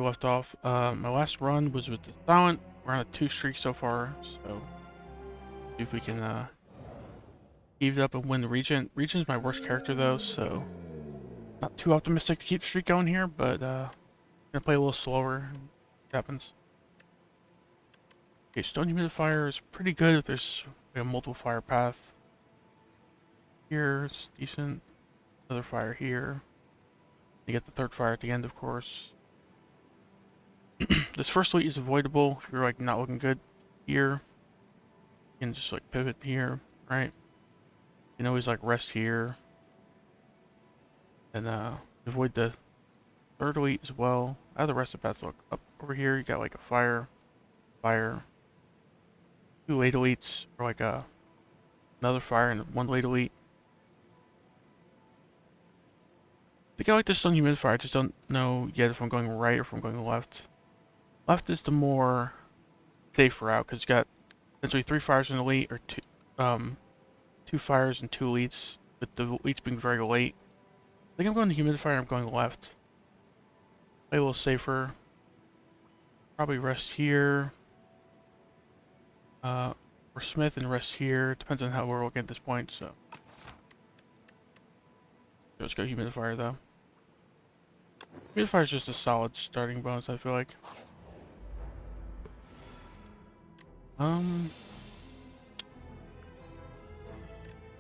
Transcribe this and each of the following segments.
left off. My last run was with the Silent. We're on a 2 streak so far, so see if we can keep it up and win the Regent. Regent's my worst character though, so not too optimistic to keep the streak going here, but gonna play a little slower. What happens? Okay, Stone Humidifier is pretty good if there's a multiple fire path. Here, it's decent. Another fire here. You get the third fire at the end, of course. This first elite is avoidable if you're like not looking good here. You can just like pivot here, right? You can always like rest here. And avoid the third elite as well. Out of the rest of the paths, look up over here, you got like a fire, 2 late elites, or like another fire and 1 late elite. I think I like this stone humidifier, I just don't know yet if I'm going right or if I'm going left. Left is the more safe route because it's got essentially 3 fires in the elite or 2 fires and 2 elites, with the elites being very late. I think I'm going to humidifier, I'm going left. Play a little safer. Probably rest here. Or Smith and rest here. Depends on how we're looking at this point, so. Let's go humidifier though. Humidifier is just a solid starting bonus, I feel like.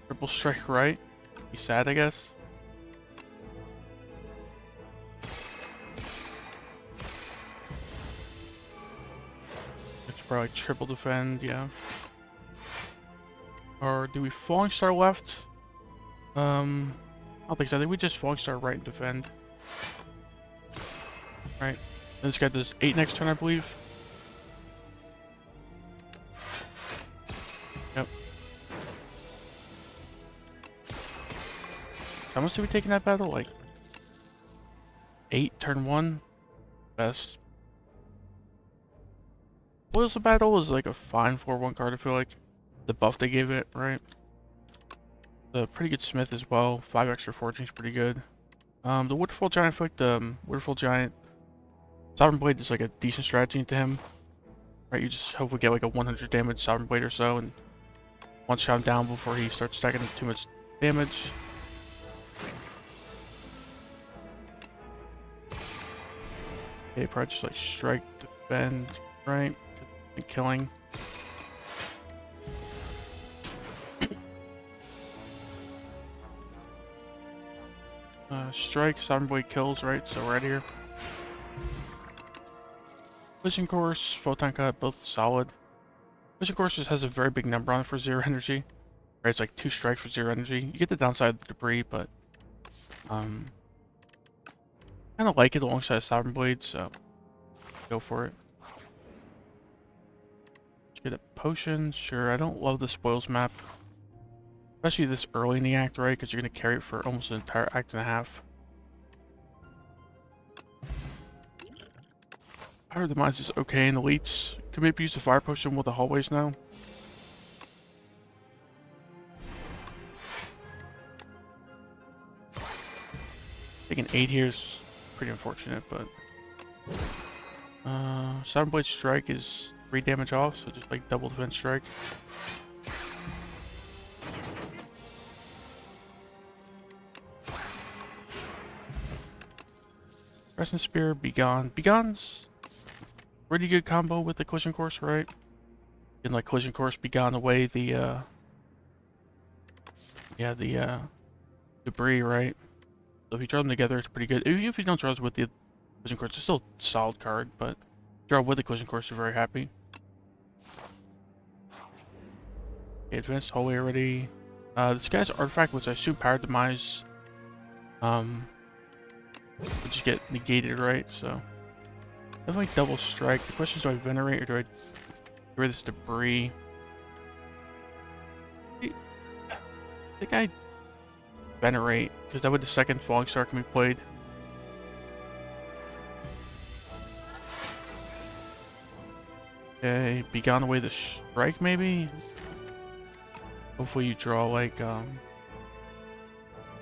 Triple strike right. Be sad, I guess. It's probably triple defend, yeah. Or do we falling star left? I don't think so. I think we just falling star right and defend. Right. Then this guy does 8 next turn, I believe. Yep. How much did we take in that battle? Like 8 turn 1? Best. Spoils the battle was like a fine 4/1 card, I feel like. The buff they gave it, right? The pretty good Smith as well. 5 extra forging is pretty good. The Waterfall Giant, I feel like the Waterfall Giant Sovereign Blade is like a decent strategy to him. Right, you just hopefully get like a 100 damage Sovereign Blade or so and one shot him down before he starts stacking too much damage. Okay, probably just like strike, defend, right? And killing. Strike, Sovereign Blade kills, right? So right here. Collision Course, Photon Cut, both solid. Collision Course just has a very big number on it for 0 energy. Right, it's like 2 strikes for 0 energy. You get the downside of the debris, but kind of like it alongside Sovereign Blade, so go for it. Let's get a potion. Sure, I don't love the spoils map. Especially this early in the act, right? Because you're going to carry it for almost an entire act and a half. Power Demise is okay in elites. Can maybe use the fire potion with the hallways now. Taking 8 here is pretty unfortunate, but Sovereign Blade Strike is 3 damage off, so just like double defense strike. Crescent Spear, Begone. Begone's pretty good combo with the Collision Course, right? You can like Collision Course, Begone away the debris, right? So if you draw them together, it's pretty good. Even if you don't draw with the Collision Course, it's still a solid card, but if you draw with the Collision Course, you're very happy. Okay, advanced hallway already. This guy's artifact, which I assume Power Demise, would just get negated, right? So definitely double strike. The question is, do I venerate or do I get rid of this debris? I think I venerate, because that way the second falling star can be played. Okay, Begone away the strike maybe? Hopefully you draw like I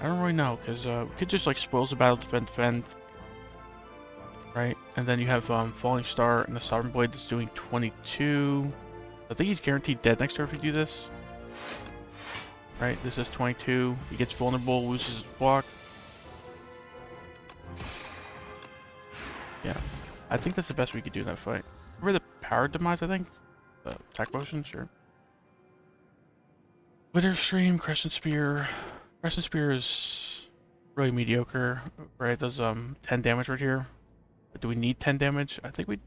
don't really know, because we could just like spoils the battle, defend. right? And then you have Falling Star and the Sovereign Blade that's doing 22. I think he's guaranteed dead next turn if you do this. Right, this is 22. He gets vulnerable, loses his block. Yeah, I think that's the best we could do in that fight. Remember the power demise, I think? The attack potion, sure. Glitter Stream, Crescent Spear. Crescent Spear is really mediocre, right? It does 10 damage right here. But do we need 10 damage? I think we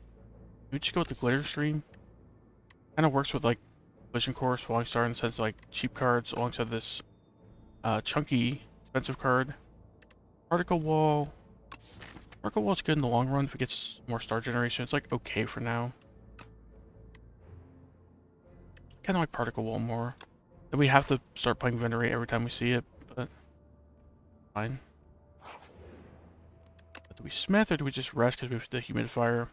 just go with the Glitter Stream. Kind of works with like Collision Course, Falling Star, and sends like cheap cards alongside this chunky expensive card. Particle Wall. Particle Wall's good in the long run if it gets more star generation. It's like okay for now. Kind of like Particle Wall more. Then we have to start playing Venerate every time we see it, but fine. Do we Smith or do we just rest because we have the Humidifier?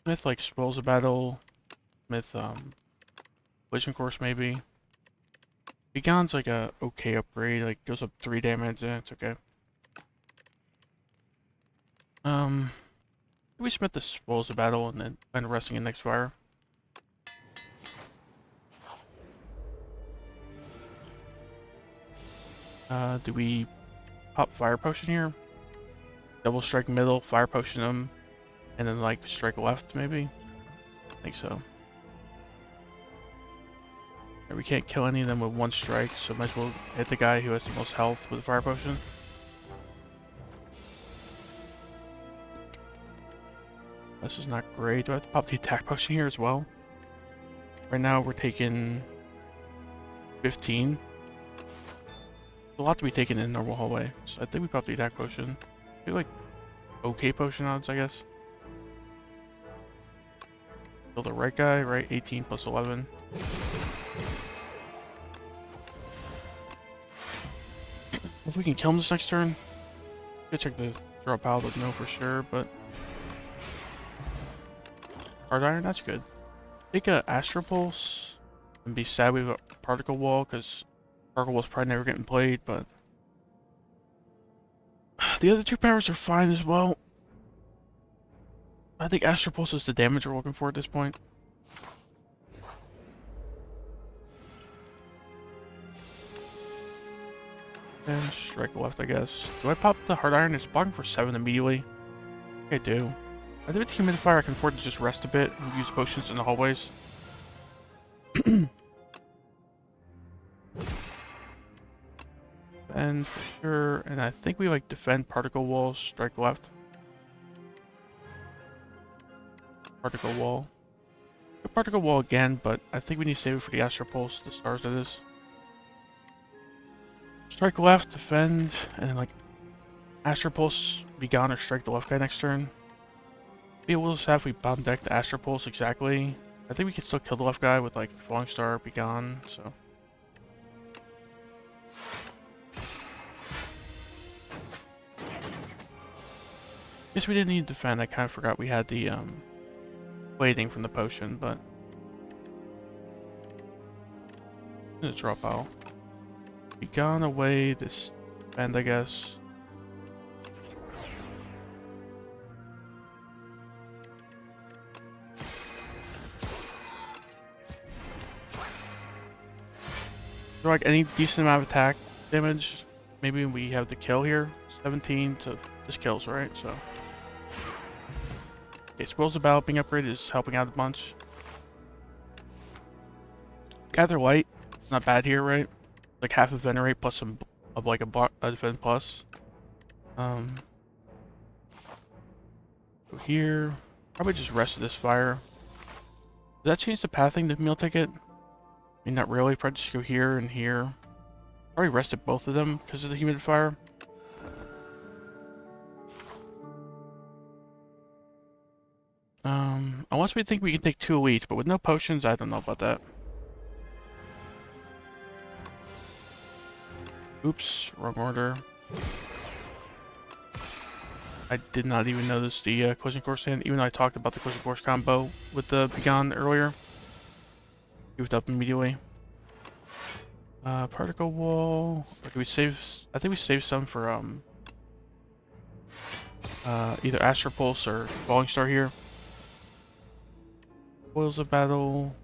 Smith like spoils a battle. Smith Collision Course maybe. Begon's like a okay upgrade, like goes up 3 damage, it's okay. We Smith the spoils a battle and then kind of resting in next fire. Do we pop Fire Potion here? Double strike middle, Fire Potion them, and then like strike left maybe? I think so. Right, we can't kill any of them with one strike, so might as well hit the guy who has the most health with a Fire Potion. This is not great. Do I have to pop the attack potion here as well? Right now we're taking 15. A lot to be taken in normal hallway, so I think we pop the attack potion. Maybe like okay potion odds, I guess. Kill the right guy, right? 18 plus 11. If we can kill him this next turn, go check the draw pile to know for sure, but Hard Iron, that's good. Take a Astro Pulse and be sad we have a Particle Wall because Particle Wall's probably never getting played, but the other two powers are fine as well. I think Astro Pulse is the damage we're looking for at this point. And strike left, I guess. Do I pop the Hard Iron? It's blocking for 7 immediately. I do. I think with the Humidifier I can afford to just rest a bit and use potions in the hallways. And for sure, and I think we like defend Particle Walls, strike left. Particle Wall. Particle Wall again, but I think we need to save it for the Astro Pulse, the stars of this. Strike left, defend, and then like Astro Pulse, be gone, or strike the left guy next turn. Be a little sad if we bottom deck the Astro Pulse exactly. I think we can still kill the left guy with like Falling Star, be gone, so. Guess we didn't need to defend, I kind of forgot we had the blading from the potion, but. There's a draw pile. Be gone away, this defend, I guess. So like any decent amount of attack damage, maybe we have the kill here. 17 to this kills, right? So okay, Spoils of Battle being upgraded is helping out a bunch. Gather Light, not bad here, right? Like half of Venerate plus some of like a defend plus. Go here. Probably just rest of this fire. Does that change the pathing to meal ticket? I mean, not really. Probably just go here and here. Probably rested both of them because of the humidifier. Unless we think we can take 2 elites, but with no potions, I don't know about that. Oops, wrong order. I did not even notice the Collision Course hand, even though I talked about the Collision Course combo with the Begone earlier. Moved up immediately. Particle Wall. Or do we save? I think we saved some for either Astral Pulse or Falling Star here. Spoils of Battle.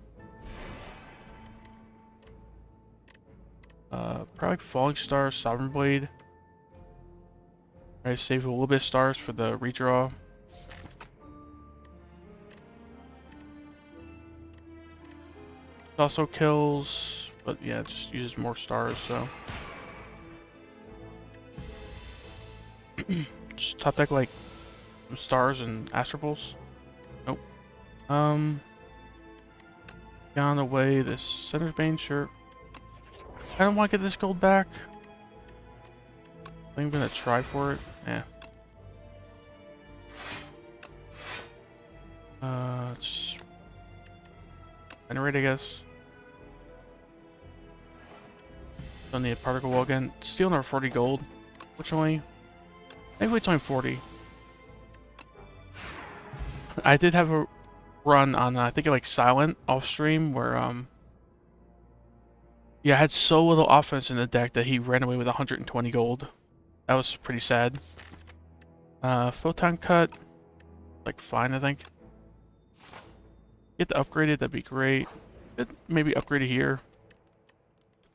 Probably Falling Star, Sovereign Blade. I save a little bit of stars for the redraw. It also kills, but yeah, it just uses more stars, so. Just top deck like some stars and Astral Pulse. Nope. Gone away this Center's Bane, sure. I don't want to get this gold back. I'm gonna try for it. Yeah. Just generate, I guess. Don't need a particle wall again. Steal another 40 gold, fortunately. Maybe it's only 40. I did have a run on, I think, like Silent off stream where, yeah, I had so little offense in the deck that he ran away with 120 gold. That was pretty sad. Photon Cut, like fine, I think. Get the upgraded, that'd be great. Maybe upgrade it here.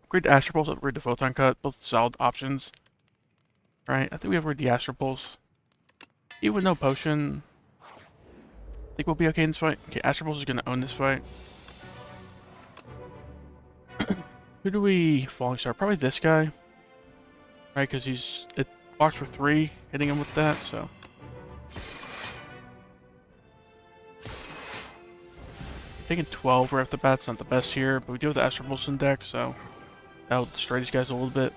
Upgrade the Astral Pulse, upgrade the Photon Cut, both solid options. Right, I think we upgrade the Astral Pulse. Even with no potion, I think we'll be okay in this fight. Okay, Astral Pulse is gonna own this fight. Who do we Falling Star? Probably this guy. Right, because it blocks for 3, hitting him with that, so. Taking 12 right off the bat's not the best here, but we do have the Astral Pulse in deck, so that'll destroy these guys a little bit.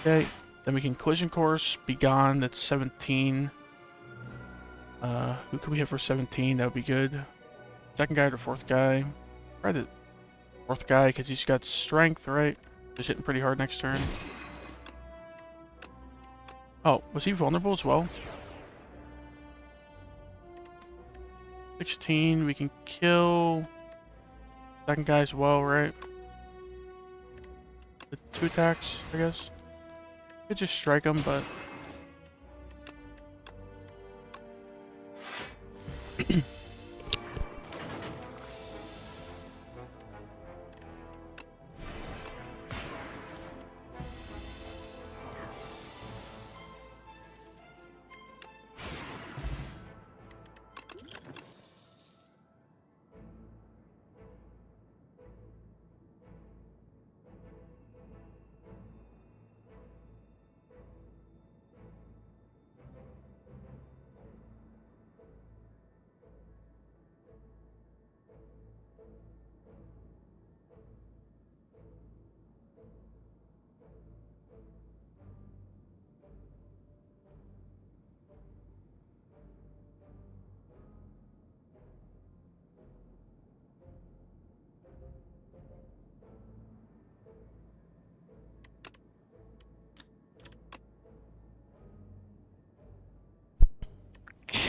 Okay, then we can Collision Course, be gone, that's 17. Who could we have for 17? That would be good. Second guy or fourth guy? Probably the fourth guy, because he's got strength, right? Just hitting pretty hard next turn. Oh, was he vulnerable as well? 16, we can kill second guy as well, right? With 2 attacks, I guess. Could just strike him, but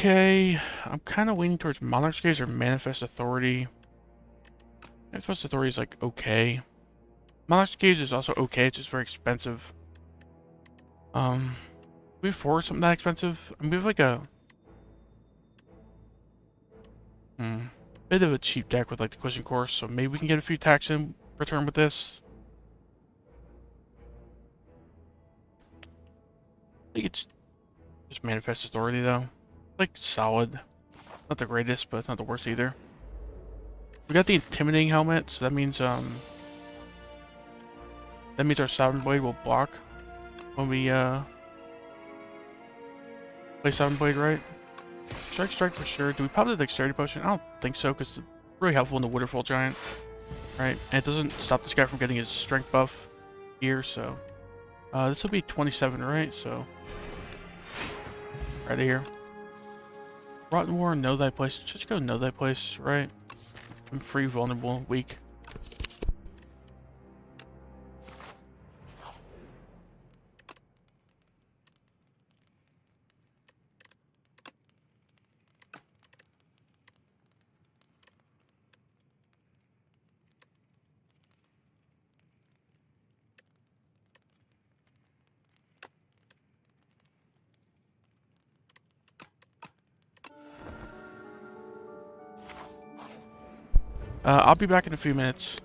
okay. I'm kind of leaning towards Monarch's Gaze or Manifest Authority. Manifest Authority is like okay. Monarch's Gaze is also okay, it's just very expensive. We have 4 something that expensive? I mean, we have like a bit of a cheap deck with like the Collision Course, so maybe we can get a few attacks in return with this. I think it's just Manifest Authority though. Like solid. Not the greatest, but it's not the worst either. We got the Intimidating Helmet, so that means our Sovereign Blade will block when we play Sovereign Blade, right? Strike for sure. Do we pop the Dexterity Potion? I don't think so, because it's really helpful in the Waterfall Giant. Right? And it doesn't stop this guy from getting his strength buff here, so. This will be 27, right? So. Right here. Rotten War, Know Thy Place. Just go Know Thy Place, right? I'm free, vulnerable, weak. I'll be back in a few minutes.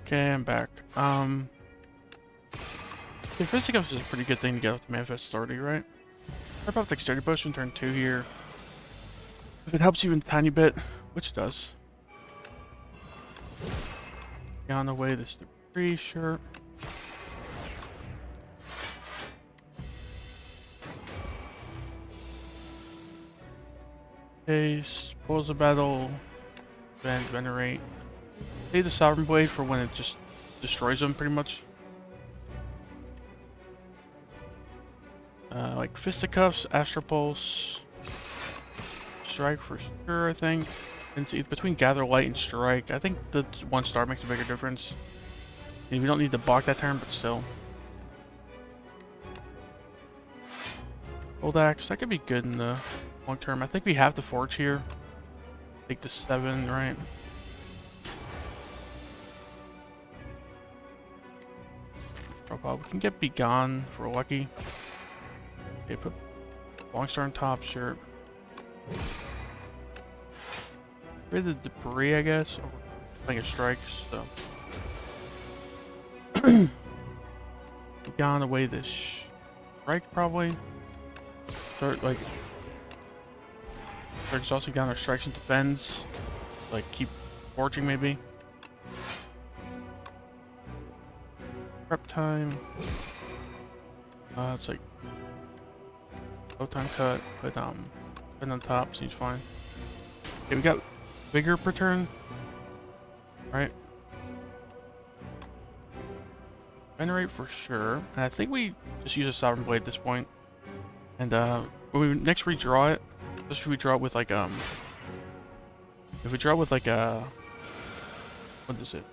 Okay, I'm back. The Fisticuffs is a pretty good thing to get with the Manifest Authority, right? What about Dexterity Potion, turn 2 here? If it helps you even a tiny bit, which it does. Get on the way, this debris, sure. Okay, spoils the battle, venerate. Save the Sovereign Blade for when it just destroys them, pretty much. Like Fisticuffs, Astropulse, Strike for sure, I think. And see, between Gather Light and Strike, I think the 1 star makes a bigger difference. And we don't need to block that turn, but still. Gold Axe, that could be good in the long term. I think we have the Forge here. Take the 7, right? We can get Begone if we're lucky. Okay, put Long Star on top, sure. Rid of the debris, I guess. Or playing a strike, so. Begone away this strike, probably. Start, like. Start exhausting down our strikes and defends. Like, keep forging, maybe. Prep time. It's like low time cut, but put on top, seems fine. Okay, we got Vigor per turn, right? Venerate for sure. And I think we just use a Sovereign Blade at this point. And when we next redraw it, especially if we draw it with like if we draw it with like a what is it?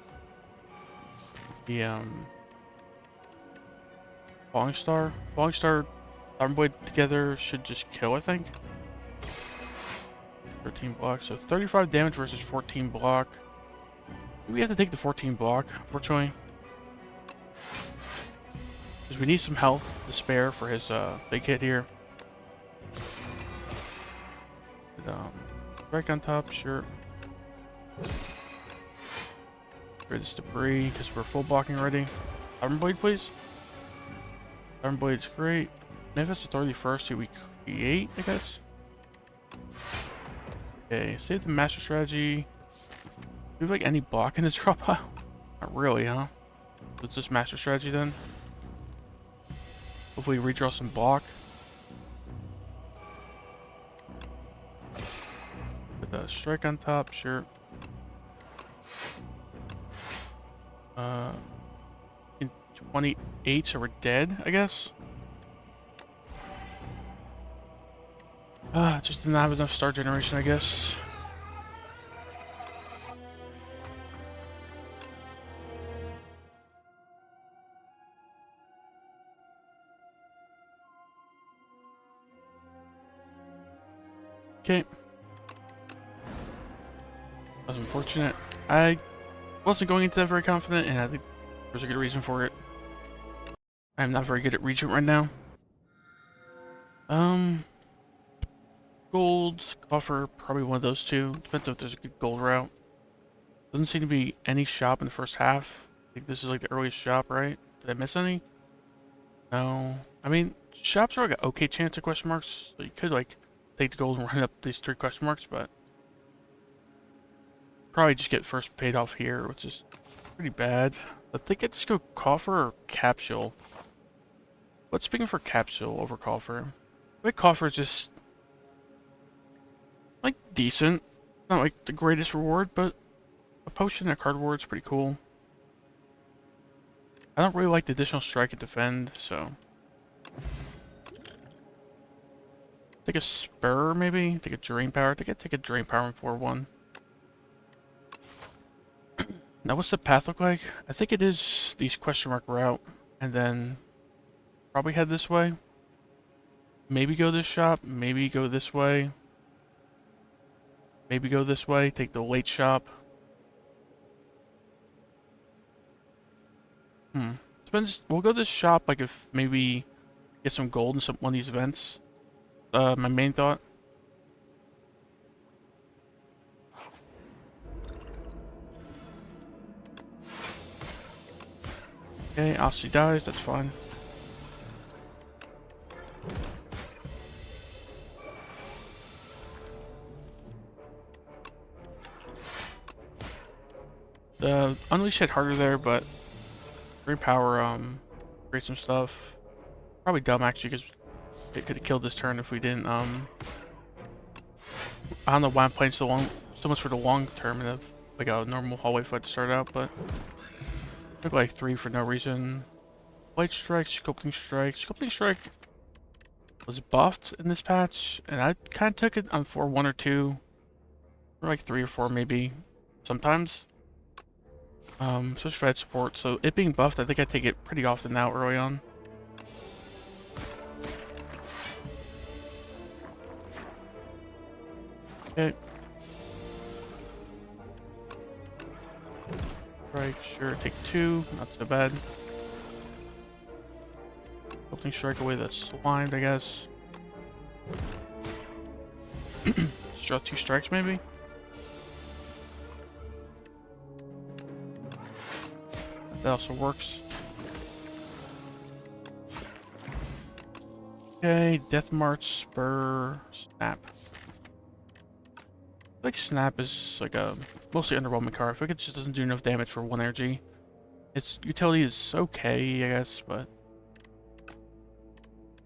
The Falling Star, Sovereign Blade together should just kill, I think. 13 block, so 35 damage versus 14 block. We have to take the 14 block, unfortunately. Because we need some health to spare for his big hit here. Strike on top, sure. Rid this debris, because we're full blocking already. Sovereign Blade, please. Sovereign Blade's great. Manifest Authority first, who we create, I guess. Okay, save the Master Strategy. Do we have like any block in this drop pile? Not really, huh? So it's just Master Strategy then. Hopefully redraw some block. With a strike on top, sure. Do 28, so we're dead, I guess. Just didn't have enough star generation, I guess. Okay. That's unfortunate. I wasn't going into that very confident, and I think there's a good reason for it. I'm not very good at Regent right now. Gold, coffer, probably one of those two. Depends if there's a good gold route. Doesn't seem to be any shop in the first half. I think this is like the earliest shop, right? Did I miss any? No. I mean, shops are like an okay chance of question marks, so you could like take the gold and run up these 3 question marks, but probably just get first paid off here, which is pretty bad. I think I'd just go coffer or capsule. What's picking for capsule over coffer? I think coffer is just like decent. Not like the greatest reward, but a potion and a card reward is pretty cool. I don't really like the additional strike and defend, so take a spur maybe? Take a drain power. I think I'd take a drain power in 4-1. Now what's the path look like? I think it is these question mark route, and then probably head this way. Maybe go this shop, maybe go this way. Maybe go this way, take the late shop. Depends. We'll go this shop, like if maybe get some gold in one of these events. My main thought. Okay, Aussie dies, that's fine. The Unleash hit harder there, but Green Power, create some stuff. Probably dumb actually, because it could have killed this turn if we didn't, I don't know why I'm playing so much for the long term and like a normal hallway fight to start out, but took like 3 for no reason. Light Strike, Sculpting Strike. Sculpting Strike was buffed in this patch, and I kind of took it on 4-1 or 2. Or like 3 or 4 maybe, sometimes. Especially if I had support, so it being buffed, I think I take it pretty often now early on. Okay. Strike, sure, take 2, not so bad. Sculpting Strike away the slimed, I guess. Just draw 2 strikes maybe? That also works. Okay, Death March, Spur, Snap. I feel like Snap is like a mostly underwhelming card. I feel like it just doesn't do enough damage for 1 energy. Its utility is okay, I guess, but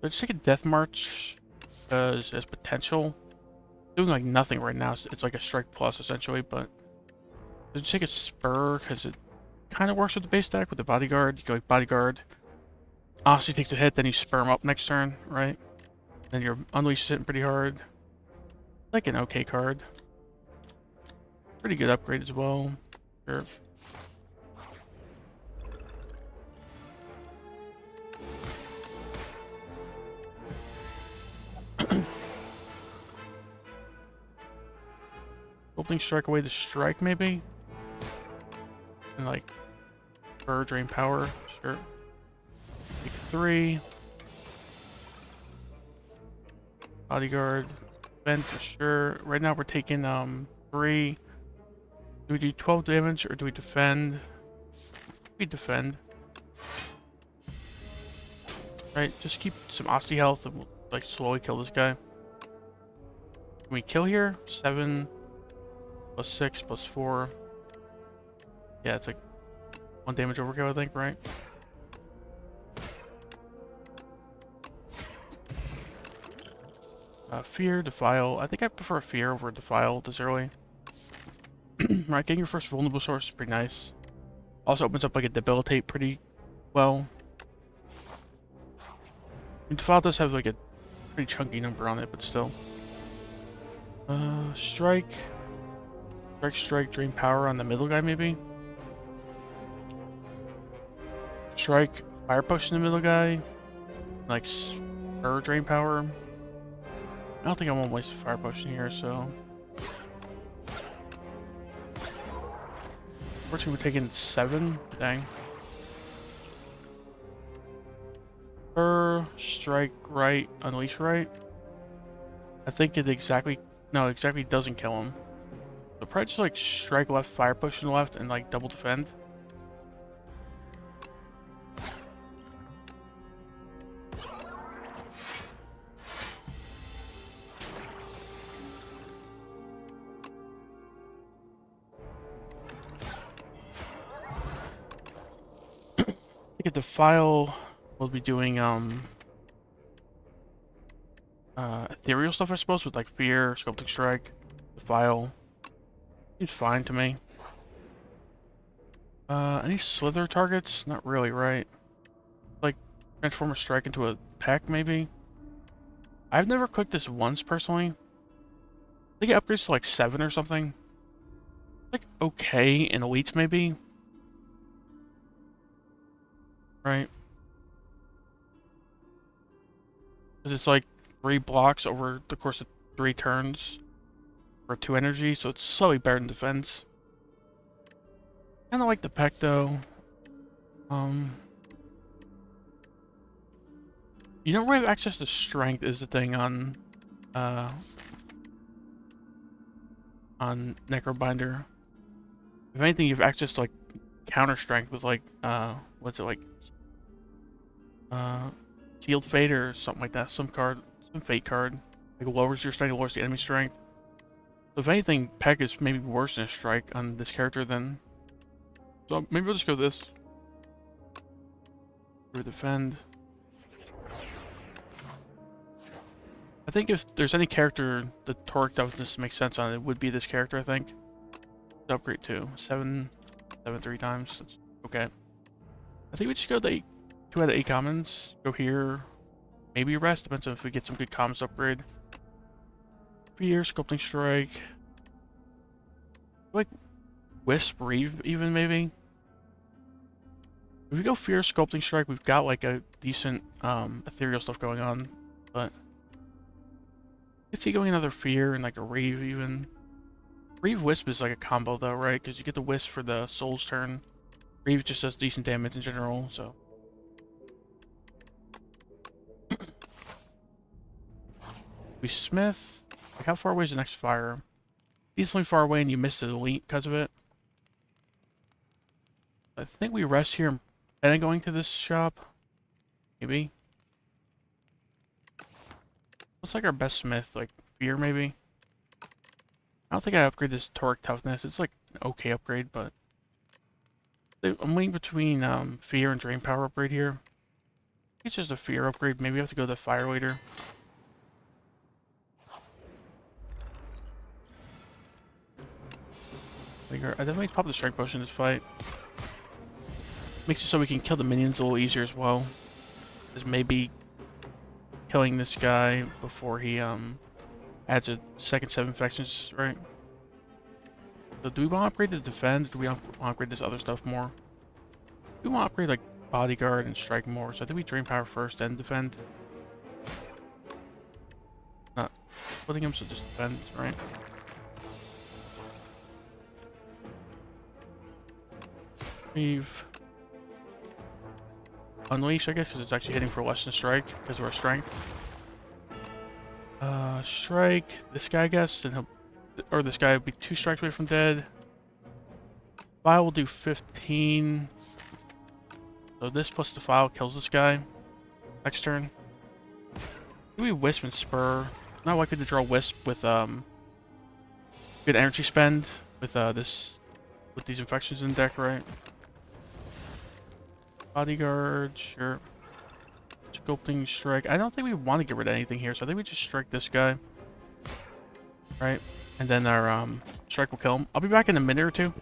let's take a Death March because it has potential. Doing like nothing right now. It's like a strike plus essentially, but let's take a Spur because it kind of works with the base deck with the bodyguard. You go like bodyguard. Honestly takes a hit, then you spur him up next turn, right? Then your unleash is hitting pretty hard. Like an okay card. Pretty good upgrade as well. Sure. Opening strike away the strike maybe? And like spur drain power, sure. Take 3. Bodyguard. Defend for sure. Right now we're taking 3. Do we do 12 damage or do we defend? We defend. Right, just keep some Aussie health and we'll like slowly kill this guy. Can we kill here? 7 plus 6 plus 4. Yeah, it's like 1 damage overkill, I think, right? Fear, Defile. I think I prefer Fear over Defile this early. Right, getting your first vulnerable source is pretty nice. Also opens up like a Debilitate pretty well. The file does have like a pretty chunky number on it, but still. Strike. Strike, drain power on the middle guy, maybe? Strike, fire push in the middle guy. Like, spur, drain power. I don't think I want to waste fire push in here, so. Fortunately, we're taking 7. Dang. Spur, strike right, unleash right. I think it exactly. No, exactly doesn't kill him. So probably just like strike left, fire push in the left, and like double defend. I think at the file, we'll be doing ethereal stuff, I suppose, with like fear, sculpting strike, the file. Seems fine to me. Any slither targets? Not really, right? Like, transform a strike into a peck, maybe? I've never clicked this once, personally. I think it upgrades to like 7 or something. Like, okay, in elites, maybe? Right? Because it's like 3 blocks over the course of 3 turns for 2 energy, so it's slightly better than defense. Kinda like the peck, though. You don't really have access to strength is the thing on Necrobinder. If anything, you have access to like counter strength with like what's it like? Sealed Fate or something like that. Some fate card. Like lowers your strength, lowers the enemy strength. So if anything, Peck is maybe worse than a strike on this character than. So maybe we'll just go this. Or defend. I think if there's any character the Torque toughness makes sense on, it would be this character, I think. Upgrade to 7, 3 times. That's okay. I think we just go the 2 out of 8 commons. Go here. Maybe rest. Depends on if we get some good commons upgrade. Fear, Sculpting Strike. Like Wisp, Reeve, even maybe. If we go Fear, Sculpting Strike, we've got like a decent ethereal stuff going on. But I could see going another Fear and like a Reeve even. Reeve Wisp is like a combo though, right? Because you get the Wisp for the Soul's turn. Reeve just does decent damage in general, so. We Smith. Like how far away is the next fire? Decently far away and you miss the elite because of it. I think we rest here and then going to this shop. Maybe. Looks like our best Smith, like Fear maybe. I don't think I upgrade this Torque Toughness. It's like an okay upgrade, but I'm waiting between Fear and Drain Power upgrade here. It's just a Fear upgrade. Maybe I have to go to Fire later. I definitely pop the Strength Potion in this fight. Makes it so we can kill the minions a little easier as well. As maybe killing this guy before he adds a second 7 infections, right? So do we want to upgrade the defend? Or do we want to upgrade this other stuff more? We want to upgrade like bodyguard and strike more, so I think we drain power first, then defend. Not splitting him, so just defend, right? We've unleash, I guess, because it's actually hitting for less than strike because of our strength. Strike this guy, I guess, and or this guy would be 2 strikes away from dead. File will do 15. So this plus the file kills this guy. Next turn. Maybe Wisp and Spur. Not likely to draw Wisp with good energy spend with with these infections in deck, right? Bodyguard, sure. Sculpting strike. I don't think we want to get rid of anything here, so I think we just strike this guy. Right? And then our strike will kill him. I'll be back in a minute or two.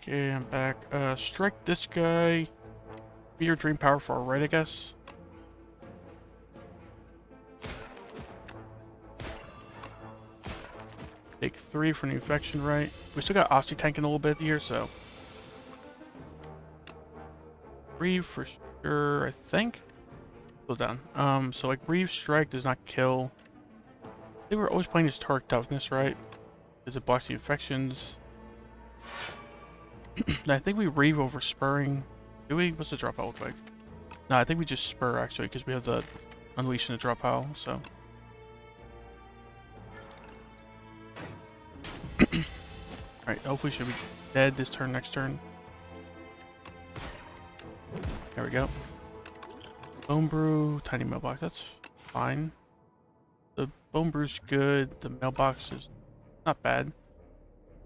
Okay, I'm back. Strike this guy. Be your dream power far right, I guess. Take 3 for an infection, right? We still got Oxy tanking a little bit here, so 3 for sure, I think. Go down. So like Reeve Strike does not kill. They were always playing this Tark Toughness, right? Because it blocks the infections. I think we Reeve over Spurring. Do we? What's the drop out look like? No, I think we just Spur actually, because we have the Unleash and the drop pile, so. Alright, hopefully should be dead this turn, next turn. There we go. Bone Brew, Tiny Mailbox, that's fine. The Bone Brew's good, the Mailbox is not bad.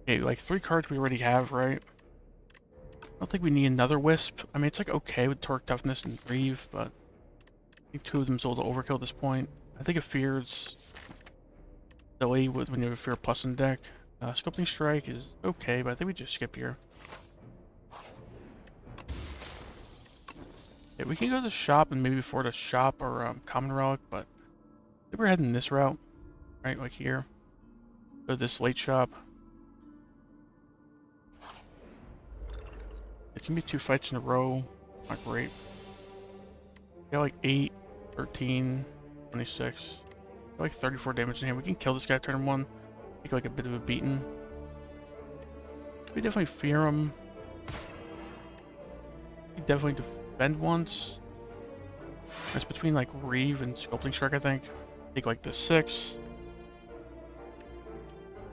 Okay, like 3 cards we already have, right? I don't think we need another Wisp. I mean, it's like okay with Torque Toughness and Reeve, but I think 2 of them's a little overkill at this point. I think a Fear's silly when you have a Fear Plus in the deck. Sculpting Strike is okay, but I think we just skip here. Yeah, we can go to the shop and maybe afford a shop or Common Relic, but I think we're heading this route, right? Like here. Go to this late shop. It can be 2 fights in a row. Not great. We got like 8, 13, 26. Like 34 damage in here. We can kill this guy turn 1. Take like a bit of a beating. We definitely fear him. We definitely defend once. It's between like Reeve and Sculpting Strike, I think. Take like the 6.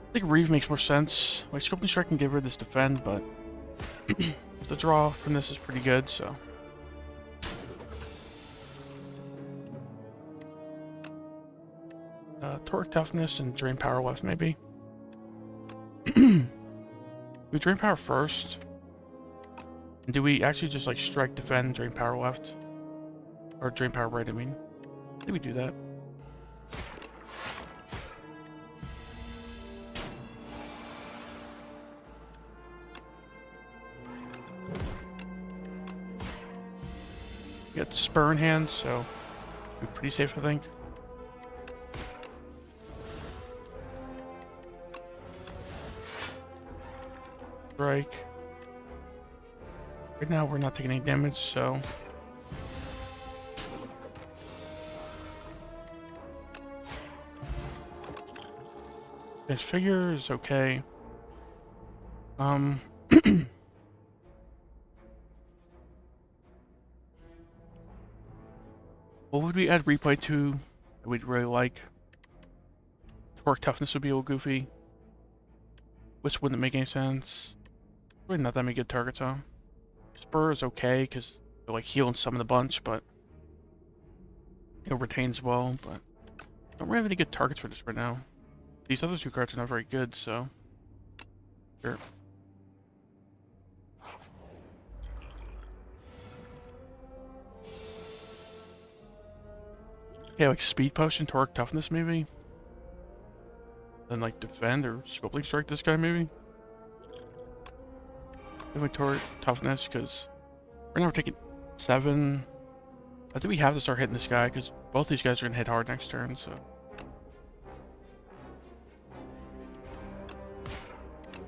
I think Reeve makes more sense. Like Sculpting Strike can get rid of this defend, but the draw from this is pretty good, so. Torque Toughness and Drain Power left, maybe. We Drain Power first. And do we actually just like Strike, Defend, Drain Power left? Or Drain Power right, I mean. I think we do that. We got Spur in hand, so we're pretty safe, I think. Strike. Right now we're not taking any damage, so this figure is okay. What would we add replay to that we'd really like? Torque Toughness would be a little goofy. Which wouldn't make any sense. Really not that many good targets, huh? Spur is okay, because they're like healing some of the bunch, but it retains well, but don't really have any good targets for this right now. These other 2 cards are not very good, so sure. Yeah, like Speed Potion, Torque Toughness maybe? Then like Defend or Sculpting Strike this guy maybe? Definitely Torque Toughness, because right now we're taking 7. I think we have to start hitting this guy, because both these guys are going to hit hard next turn, so.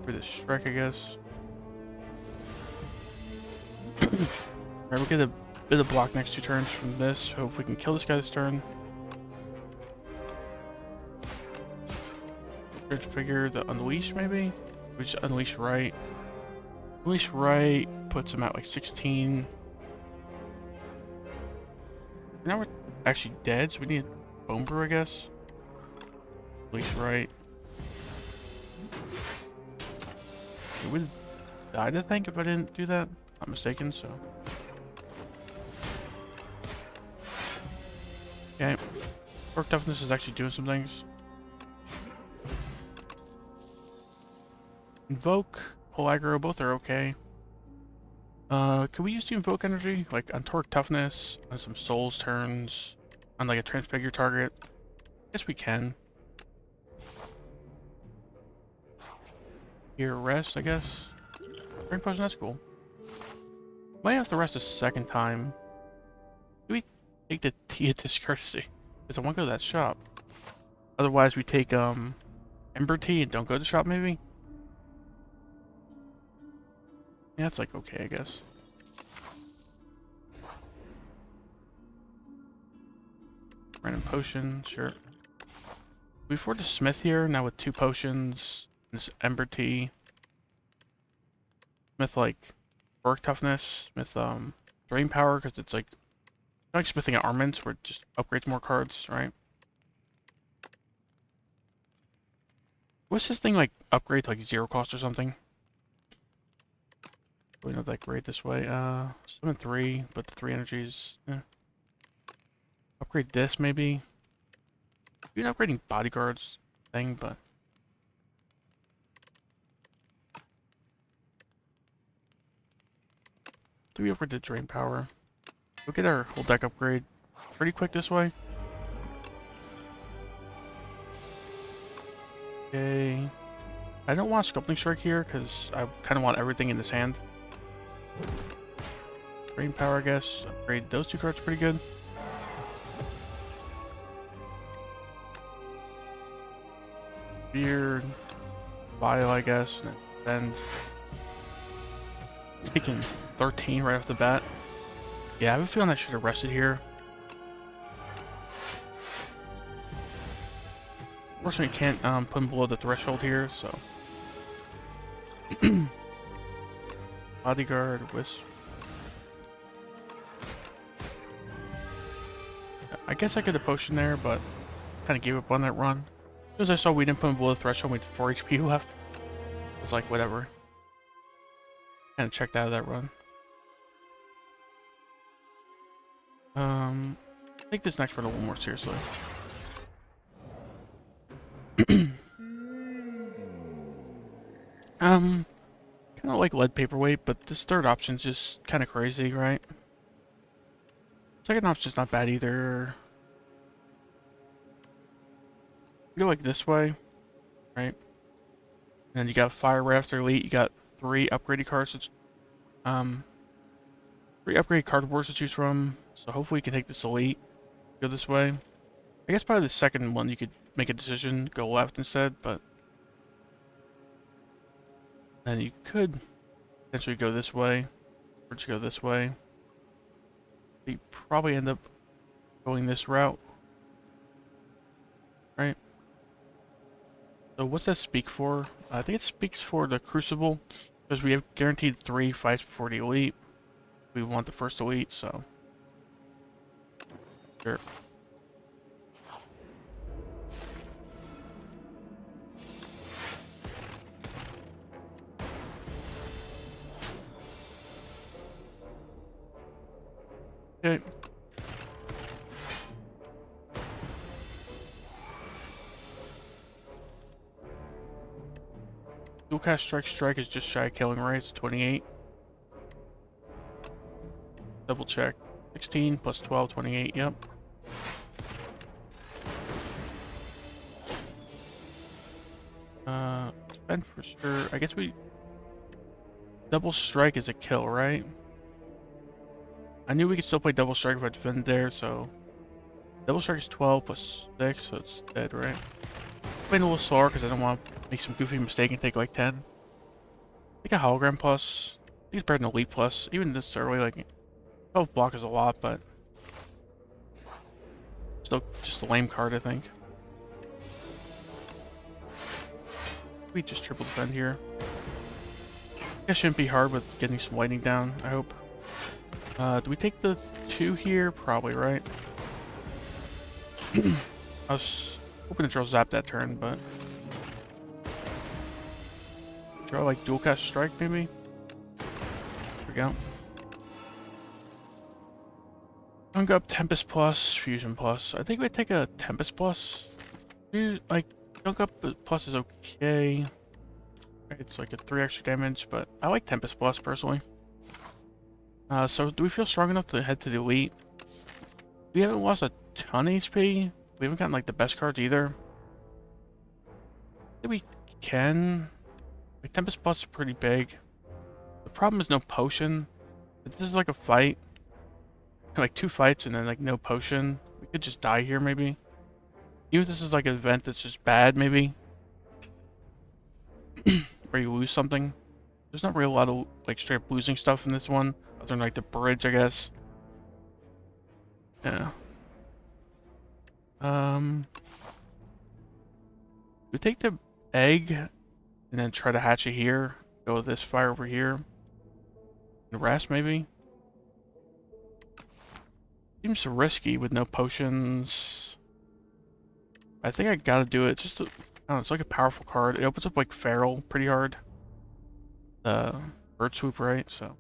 For this Shrek, I guess. Alright, we'll get a bit of block next 2 turns from this. Hope we can kill this guy this turn. Search figure the Unleash, maybe? We just Unleash right. Unleash right puts him at like 16. Now we're actually dead, so we need Bone Brew, I guess. Unleash right. It would have died, I think, if I didn't do that. Not mistaken, so. Okay. Torque Toughness is actually doing some things. Invoke, Pull Aggro, both are okay. Can we use the Invoke energy? Like on Torque Toughness, on some Souls turns, on like a Transfigure target? Guess we can. Here, rest, I guess. Brain potion, that's cool. Might have to rest a second time. Do we take the tea at discourtesy? Because I want to go to that shop. Otherwise, we take Ember tea and don't go to the shop, maybe? Yeah, that's like okay, I guess. Random potion, sure. We afford the smith here, now with 2 potions, this Ember tea. Smith, like, work toughness, smith, drain power, because it's like smithing at armaments, where it just upgrades more cards, right? What's this thing, like, upgrade to, like, 0 cost or something? We not that great this way. 7 3, but the 3 energies. Eh. Upgrade this maybe. You're upgrading bodyguards thing, but do we upgrade the drain power? We'll get our whole deck upgrade pretty quick this way. Okay. I don't want Sculpting Strike here because I kind of want everything in this hand. Drain power, I guess. Upgrade those 2 cards pretty good. Beard, Vial, I guess, and taking 13 right off the bat. Yeah, I have a feeling I should have rested here. Unfortunately, can't put him below the threshold here, so. Bodyguard, Wisp. I guess I could have potioned there, but kind of gave up on that run. As I saw we didn't put him below the threshold, we had 4 HP left. It's like, whatever. Kind of checked out of that run. Take this next run a little more seriously. Kind of like lead paperweight, but this third option's just kind of crazy, right? Second option's not bad either. Go like this way, right? And then you got Fire right after Elite. You got 3 upgraded cards to 3 upgraded card boards to choose from. So hopefully you can take this Elite. Go this way. I guess probably the second one you could make a decision, go left instead, but then you could potentially go this way, or just go this way. You probably end up going this route, right? So what's that speak for? I think it speaks for the Crucible, because we have guaranteed 3 fights before the Elite. We want the first Elite, so sure. Okay. Dual cast strike is just shy of killing rates, 28. Double check. 16 plus 12, 28, yep. Spend for sure. I guess we double strike is a kill, right? I knew we could still play double strike if I defend there, so double strike is 12 plus 6, so it's dead, right? Playing a little slower because I don't want to make some goofy mistake and take like 10. I think a hologram plus. I think it's better than elite plus. Even this early, like 12 block is a lot, but still just a lame card, I think. We just triple defend here. That shouldn't be hard with getting some lightning down, I hope. Do we take the 2 here? Probably, right? I was hoping to draw Zap that turn, but draw like dual cast strike maybe? There we go. Dunk up Tempest plus, Fusion plus. I think we take a Tempest plus. Like, Dunk up plus is okay. It's like a 3 extra damage, but I like Tempest plus personally. So do we feel strong enough to head to the Elite? We haven't lost a ton of HP. We haven't gotten like the best cards either. I think we can. Like Tempest plus is pretty big. problem is no potion. If this is like a fight, like 2 fights and then like no potion, we could just die here maybe. Even if this is like an event that's just bad maybe, or you lose something. There's not really a lot of like straight up losing stuff in this one, other than like the bridge, I guess. Yeah. We take the egg and then try to hatch it here. Go with this fire over here. And rest maybe. Seems risky with no potions. I think I gotta do it. Just, I don't know, it's like a powerful card. It opens up like Feral pretty hard. Bird Swoop, right? So.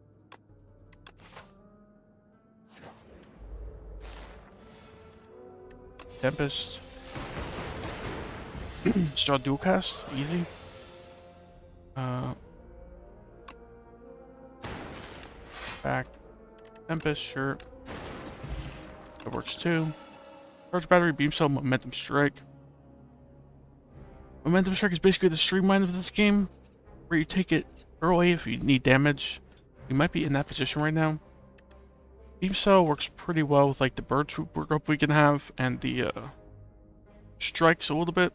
Tempest. Straw dual cast, easy. Back. Tempest, sure. That works too. Charge battery, beam cell, momentum strike. Momentum strike is basically the streamline of this game, where you take it early if you need damage. You might be in that position right now. Beam cell works pretty well with like the bird swoop workup we can have and the strikes a little bit.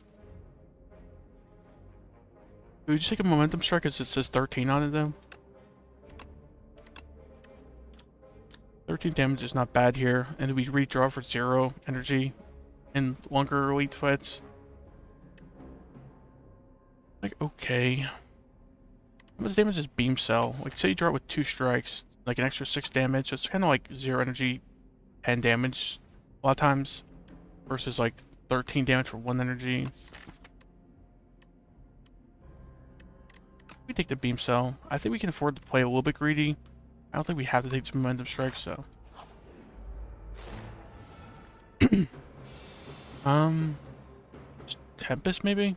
Do we just take a momentum strike as it says 13 on it though? 13 damage is not bad here, and we redraw for 0 energy in longer elite fights. Like, okay. How much damage is beam cell? Like, say you draw it with 2 strikes, like an extra 6 damage. It's kind of like 0 energy, 10 damage a lot of times, versus like 13 damage for 1 energy. We take the beam cell. I think we can afford to play a little bit greedy. I don't think we have to take some momentum strikes, so. Tempest maybe?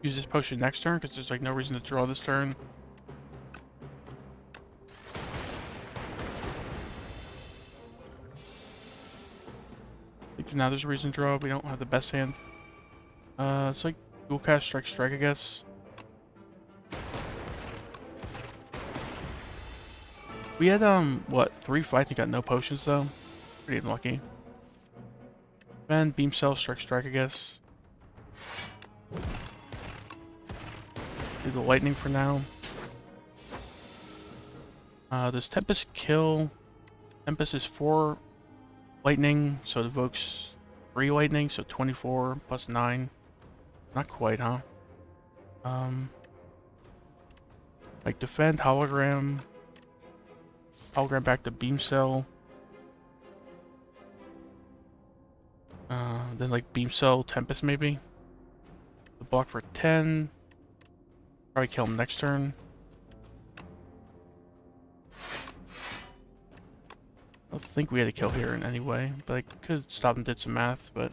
Use this potion next turn, because there's like no reason to draw this turn. I think now there's a reason to draw. We don't have the best hand. It's like dual cast strike, I guess. We had, what, 3 fights and got no potions, though? Pretty unlucky. Then beam cell, strike, I guess. Do the lightning for now. Does Tempest kill? Tempest is 4 lightning, so it evokes 3 lightning, so 24 plus 9. Not quite, huh? Like defend, hologram. Hologram back to beam cell. Then like beam cell, Tempest maybe. The block for 10. Probably kill him next turn. I don't think we had to kill here in any way, but I could stop and did some math, but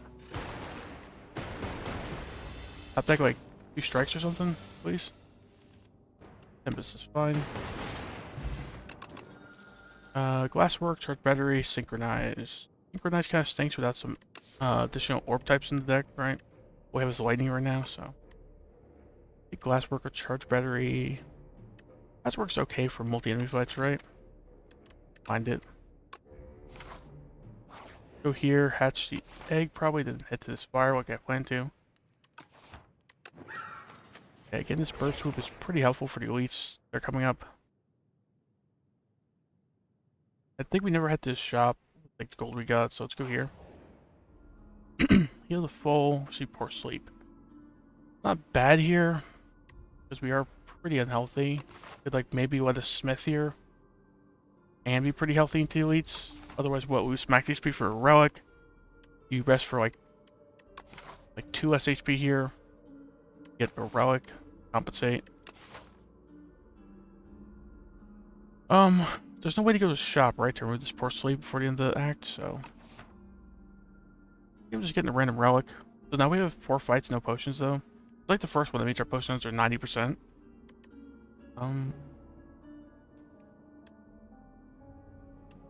I'll take like 2 strikes or something, please. Tempest is fine. Glasswork, charge battery, synchronize. Synchronize kind of stinks without some additional orb types in the deck, right? We have his lightning right now, so. Glasswork or charge battery. Glasswork's okay for multi-enemy fights, right? Find it. Go here, hatch the egg, probably didn't hit to this fire like I planned to. Okay, getting this burst swoop is pretty helpful for the elites. They're coming up. I think we never had this shop, like the gold we got, so let's go here. Heal the full, see poor sleep. Not bad here, because we are pretty unhealthy. Could like maybe let a smith here and be pretty healthy into elites. Otherwise, what, we smack HP for a relic. You rest for like 2 less HP here. Get a relic, compensate. There's no way to go to the shop, right, to remove this poor sleep before the end of the act, so I'm just getting a random relic. So now we have 4 fights, no potions though. Like the first one, that means our potions are 90%.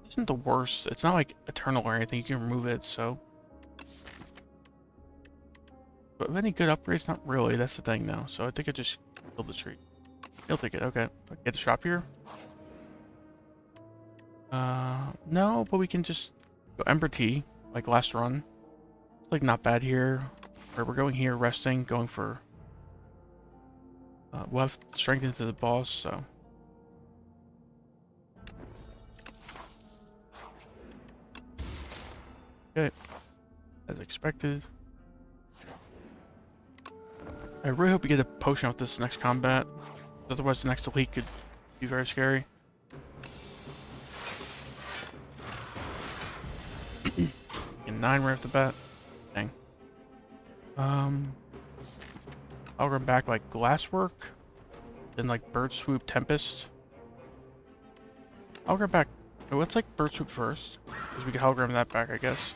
Isn't the worst. It's not like eternal or anything. You can remove it, so. But any good upgrades? Not really. That's the thing now. So I think I just killed the tree. He'll take it. Okay. Get the shop here. No, but we can just go Ember Tea, like last run. It's like not bad here. Or we're going here, resting, going for. We'll have strength into the boss, so. Okay, as expected. I really hope we get a potion with this next combat. Otherwise, the next elite could be very scary. And 9 right off the bat. Dang. I'll run back like Glasswork, then like Bird Swoop Tempest. I'll run back. Oh, let's like Bird Swoop first, because we can hologram that back, I guess.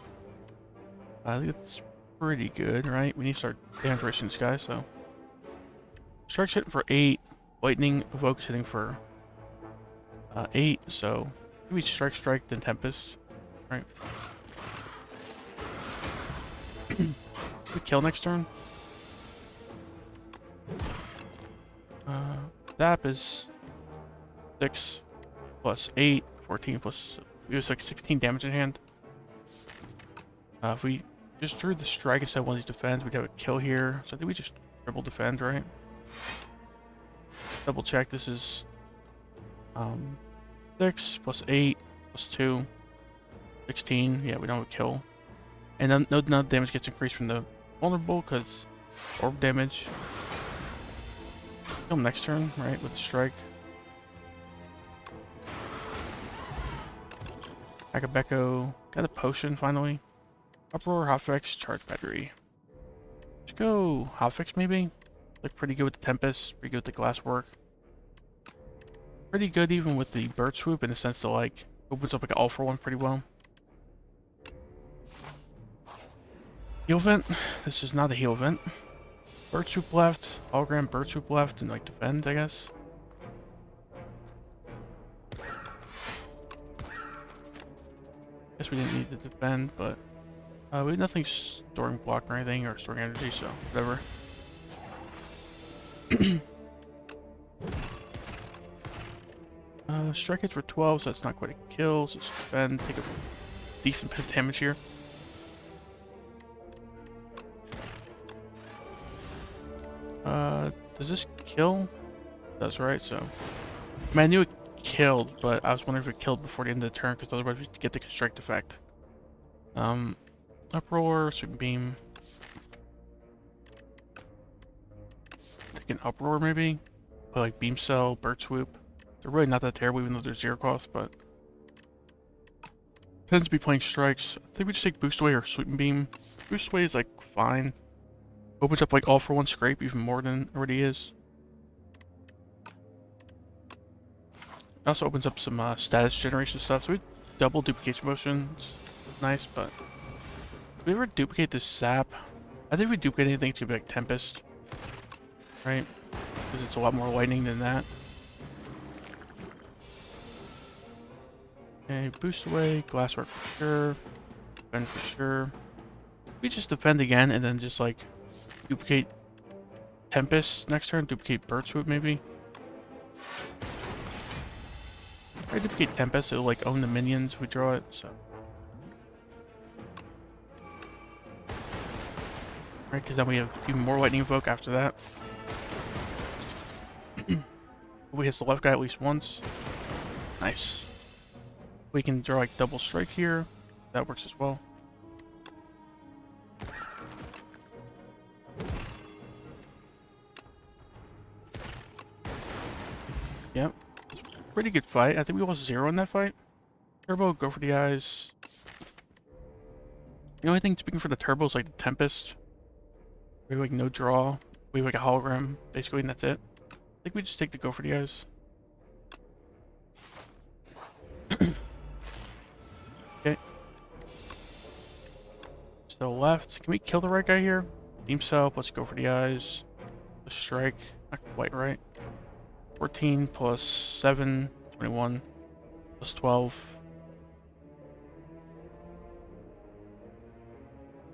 I think it's pretty good, right? We need to start damage racing this guy, so. Strike's hitting for 8. Lightning Evoke's hitting for 8, so maybe Strike, then Tempest, right? We kill next turn. Zap is 6 plus 8, 14 plus. It was like 16 damage in hand. If we just drew the strike instead of one of these defends, we'd have a kill here. So I think we just triple defend, right? Double check. This is 6 plus 8 plus 2, 16. Yeah, we don't have a kill. And then no damage gets increased from the vulnerable because orb damage. Kill him next turn, right, with the strike. Akabeko. Got a potion finally. Uproar, Hotfix, Charge Battery. Let's go Hotfix maybe? Like pretty good with the Tempest, pretty good with the Glasswork. Pretty good even with the Bird Swoop in the sense that like opens up like an all for one pretty well. Heal Vent. This is not a heal vent. Bird Swoop left, hologram Bird Swoop left, and like defend, I guess. Guess we didn't need to defend, but we had nothing storing block or anything, or storing energy, so whatever. Strike hits for 12, so that's not quite a kill, so let's defend, take a decent bit of damage here. Does this kill? That's right, so. I mean, I knew it killed, but I was wondering if it killed before the end of the turn, because otherwise we'd get the constrict effect. Uproar, Sweeping Beam. Take an Uproar maybe? Play like Beam Cell, Bird Swoop. They're really not that terrible even though they're 0 cost, but. Tends to be playing strikes. I think we just take Boost Away or Sweeping Beam. Boost Away is like fine. Opens up like all for one scrape even more than it already is. It also opens up some status generation stuff, so we double duplication motions. Nice, but if we ever duplicate this sap, I think if we duplicate anything, it's gonna be like Tempest, right? Because it's a lot more lightning than that. Okay, boost away, Glasswork for sure, defend for sure. We just defend again and then just like duplicate Tempest next turn, duplicate Bird Swoop maybe. If I duplicate Tempest, it'll like own the minions if we draw it, so. Right, because then we have even more Lightning Evoke after that. We hit the left guy at least once. Nice. We can draw like double strike here. That works as well. Yep. Pretty good fight. I think we lost 0 in that fight. Turbo, go for the eyes. The only thing speaking for the turbo is like the Tempest. We have like no draw. We have like a hologram, basically, and that's it. I think we just take the go for the eyes. Okay. Still left. Can we kill the right guy here? Beam Cell, let's go for the eyes. The strike. Not quite right. 14 plus 7, 21 plus 12.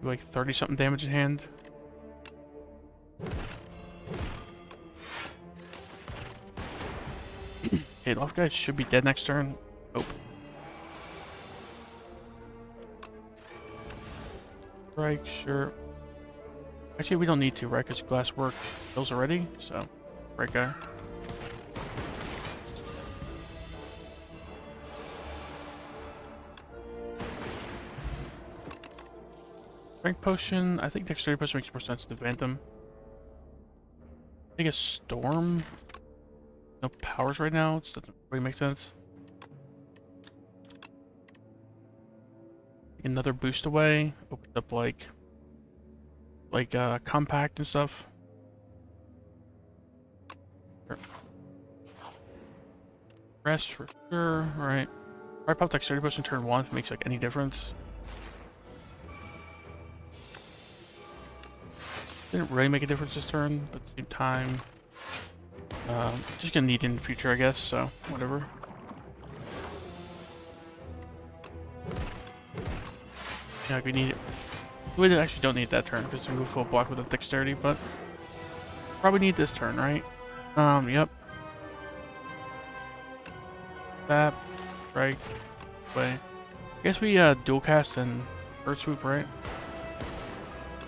Like 30 something damage in hand. Okay, left guy should be dead next turn. Nope. Strike, sure. Actually, we don't need to, right? Because glass work kills already, so right guy. Strength potion. I think dexterity potion makes more sense to Phantom. I think a storm. No powers right now. It doesn't really make sense. Another boost away. Opens up like compact and stuff. Sure. Rest for sure. Right. Probably pop dexterity potion turn 1 if it makes like any difference. Didn't really make a difference this turn, but at the same time, just gonna need it in the future, I guess. So whatever. Yeah, we need it. We actually don't need that turn because we move full block with a dexterity, but probably need this turn, right? Yep. Tap, strike, play. I guess we dual cast and Earth Swoop, right?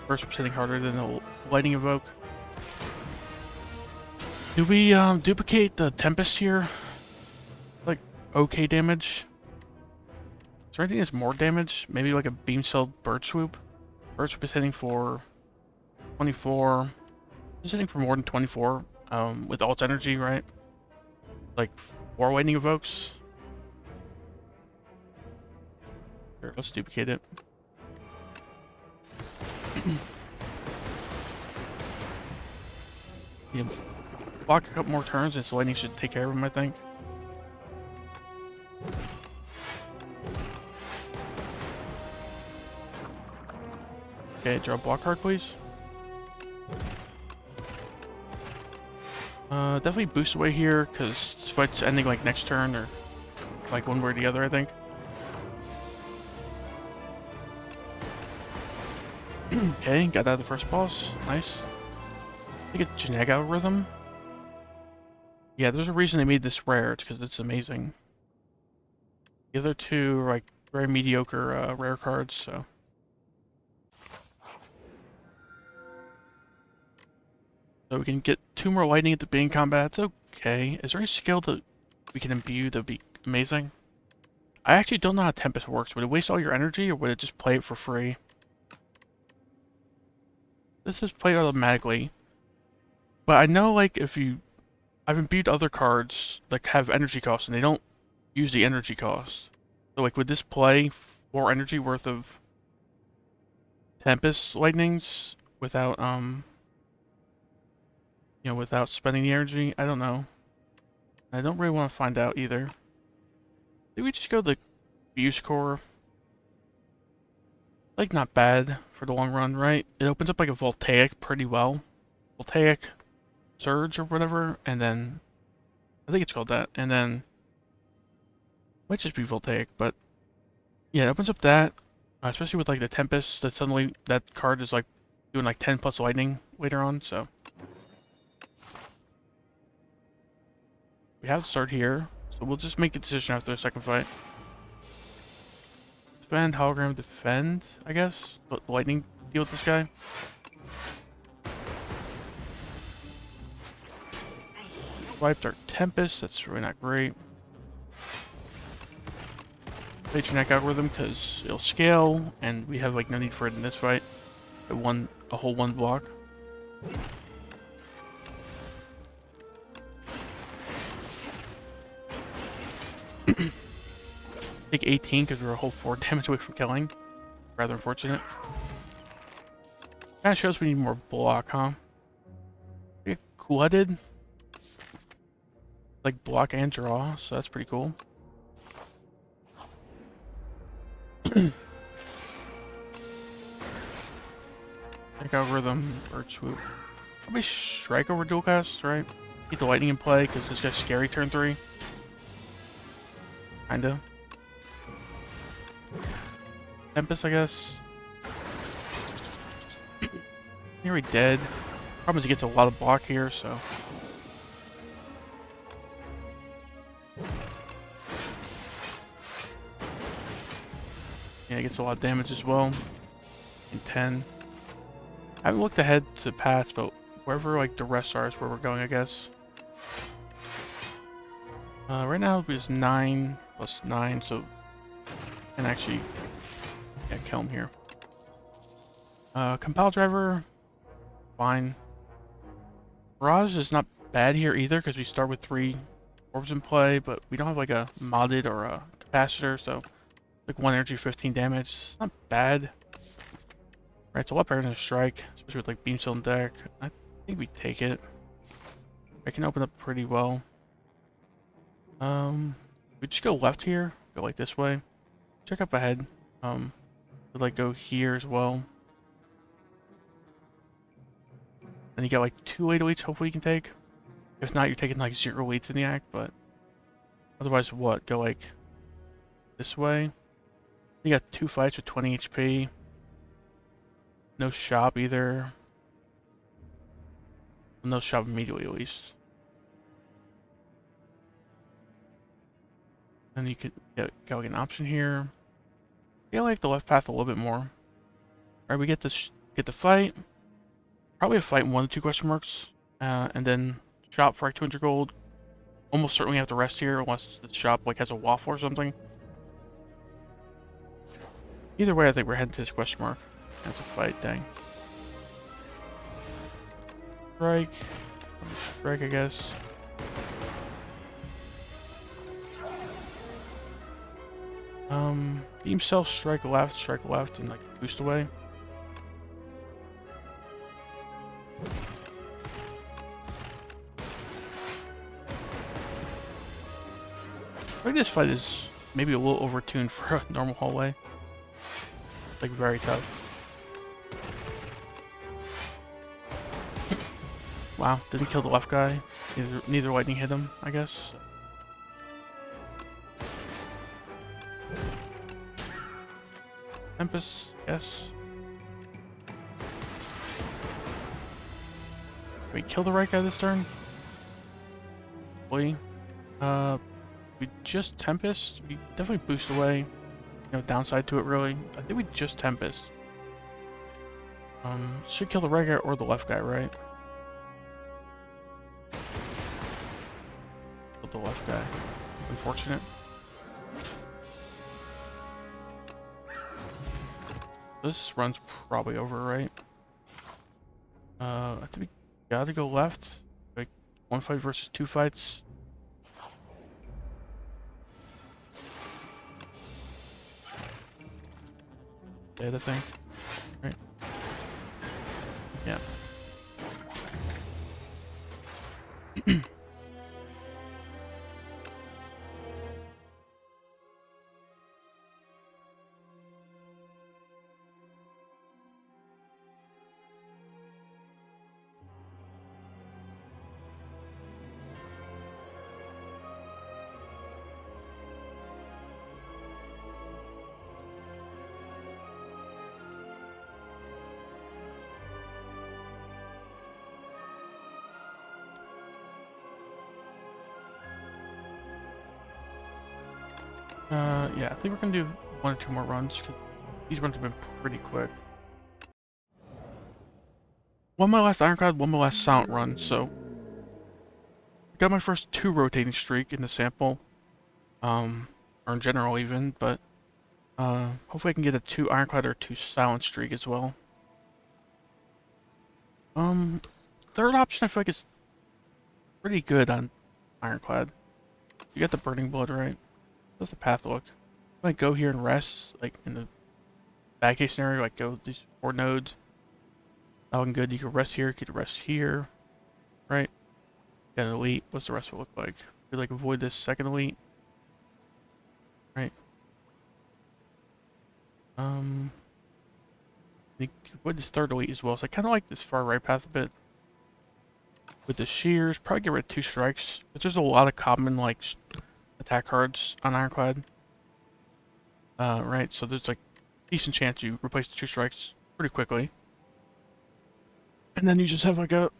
First Swoop's hitting harder than the Lightning Evoke. Do we duplicate the Tempest here? Like okay damage. Is there anything that's more damage? Maybe like a Beam Cell Bird Swoop. Bird Swoop is hitting for 24. It's hitting for more than 24. With all its energy, right? Like 4 Lightning Evokes. Here, let's duplicate it. Yeah, block a couple more turns and so lightning should take care of him, I think. Okay, draw a block card, please. Definitely boost away here, because this fight's ending like next turn, or like one way or the other, I think. Okay, got out of the first boss. Nice. I think it's genetic algorithm. Yeah, there's a reason they made this rare. It's because it's amazing. The other two are like very mediocre rare cards, so. So we can get 2 more lightning at the beginning combat. It's okay. Is there any skill that we can imbue that would be amazing? I actually don't know how Tempest works. Would it waste all your energy, or would it just play it for free? This is played automatically. But I know, like, if you... I've imbued other cards that have energy costs, and they don't use the energy cost. So, like, would this play 4 energy worth of Tempest Lightnings without, you know, without spending the energy? I don't know. I don't really want to find out either. Did we just go the Fuse Core? Like, not bad for the long run, right? It opens up like a Voltaic pretty well. Voltaic Surge or whatever, and then I think it's called that, and then might just be Voltaic, but yeah, it opens up that, especially with like the Tempest, that suddenly that card is like doing like 10 plus lightning later on, so. We have to start here, so we'll just make the decision after the second fight. Defend, hologram, defend, I guess. Let the lightning deal with this guy. Wiped our Tempest, that's really not great. Play genetic algorithm because it'll scale, and we have like no need for it in this fight. A whole 1 block. Take 18 because we're a whole 4 damage away from killing. Rather unfortunate. Kinda shows we need more block, huh? Get cool-headed. Like block and draw, so that's pretty cool. Like algorithm, Bird Swoop. Probably strike over dual cast, right? Keep the lightning in play because this guy's scary turn 3. Kinda. Tempest, I guess. You're already dead. Problem is he gets a lot of block here, so. Yeah, it gets a lot of damage as well. And 10. I haven't looked ahead to paths, but wherever like the rest are is where we're going, I guess. Right now it's 9 plus 9, so I can actually kill him here. Compile driver, fine. Barrage is not bad here either because we start with 3 orbs in play, but we don't have like a modded or a capacitor, so like 1 energy, 15 damage. It's not bad. Right, it's a lot better than a strike, especially with like beam shield and deck. I think we take it. I can open up pretty well. We just go left here, go like this way. Check up ahead. We'd like go here as well. And you got like 2 late elites hopefully you can take. If not, you're taking like 0 elites in the act, but otherwise what? Go like this way. You got 2 fights with 20 HP. No shop either. No shop immediately at least. And you could get like an option here. I like the left path a little bit more. Alright, we get this get the fight. Probably a fight in 1 to 2 question marks. And then shop for like 200 gold. Almost certainly have to rest here unless the shop like has a waffle or something. Either way, I think we're heading to this question mark. That's a fight, dang. Strike. Strike, I guess. Beam cell, strike left, and like boost away. I think this fight is maybe a little overtuned for a normal hallway. Like very tough. Wow, didn't kill the left guy. Neither lightning hit him, I guess. Tempest, yes. Wait, kill the right guy this turn? Boy. We just Tempest. We definitely boost away. No downside to it really. I think we just Tempest. Should kill the right guy or the left guy, right? Kill the left guy. Unfortunate. This run's probably over, right? I think we gotta go left. Like 1 fight versus 2 fights. Dead, I think. Right? Yeah. Yeah, I think we're gonna do 1 or 2 more runs, because these runs have been pretty quick. One my last Ironclad, one my last Silent run, so I got my first 2 rotating streak in the sample, or in general even, but hopefully I can get a 2 Ironclad or 2 Silent streak as well. Third option I feel like is pretty good on Ironclad. You got the Burning Blood, right? How's the path look? I might go here and rest, like in the bad case scenario, like go these 4 nodes. Not looking good. You can rest here, you could rest here, right? Got an elite. What's the rest of it look like? Could like avoid this second elite, right? You could avoid this third elite as well. So I kind of like this far right path a bit. With the shears, probably get rid of 2 strikes. But there's a lot of common like attack cards on Ironclad. Right, so there's like decent chance you replace the 2 strikes pretty quickly. And then you just have like a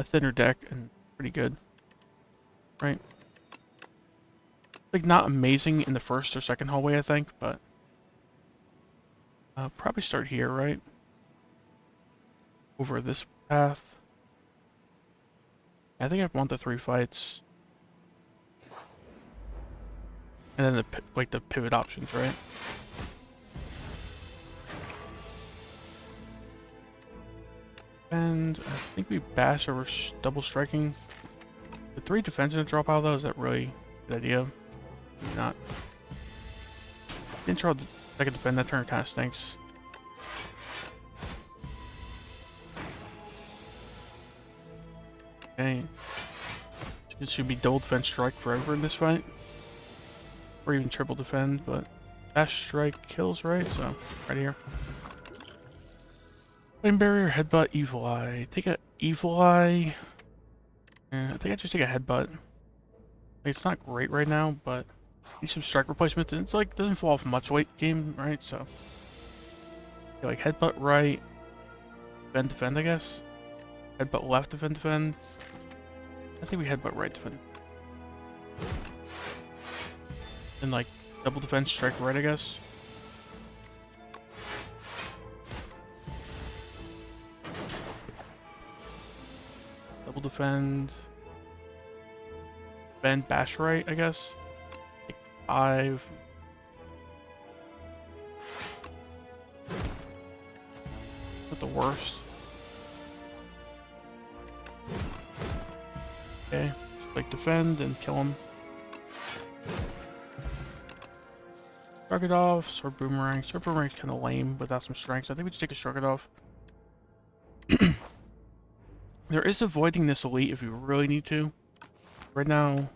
thinner deck and pretty good. right? Like, not amazing in the first or second hallway, I think, but probably start here, right? Over this path. I think I want the 3 fights. And then the pivot options, right? And I think we bash over double striking. The 3 defense in a drop out though, is that really a good idea? Maybe not. Intro second defend, that turn kind of stinks. Okay. It should be double defense strike forever in this fight. Or even triple defend, but bash strike kills, right? So, right here. Flame barrier, headbutt, evil eye. Take a evil eye. I think I just take a headbutt. Like, it's not great right now, but need some strike replacements. And it's like doesn't fall off much weight game, right? So, yeah, like headbutt right, defend, I guess. Headbutt left, defend. I think we headbutt right, defend. And like double defense, strike right, I guess. Double defend. Bend, bash right, I guess. Like 5. Not the worst. Okay. Like defend and kill him. Shrug it off, sword boomerang. Sword boomerang's kind of lame without some strength, so I think we just take a shrug it off. There is avoiding this elite if we really need to. Right now,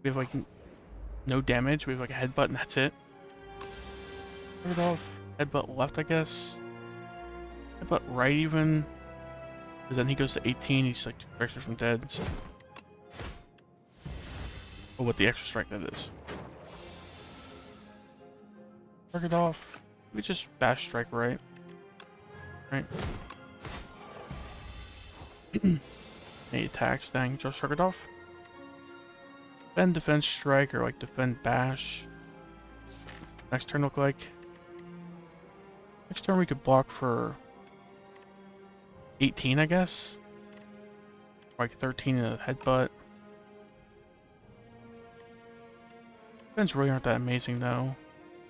we have like no damage. We have like a headbutt and that's it. Shrug it off. Headbutt left, I guess. Headbutt right even. Because then he goes to 18, he's like 2 strikes from dead. So. Oh, what the extra strike that is. Shrug it off. We just bash strike right. Right. Any attacks, dang, just shrug it off. Defend, defense, strike, or like defend, bash. Next turn look like. Next turn we could block for 18, I guess. Like 13 in a headbutt. Defense really aren't that amazing though.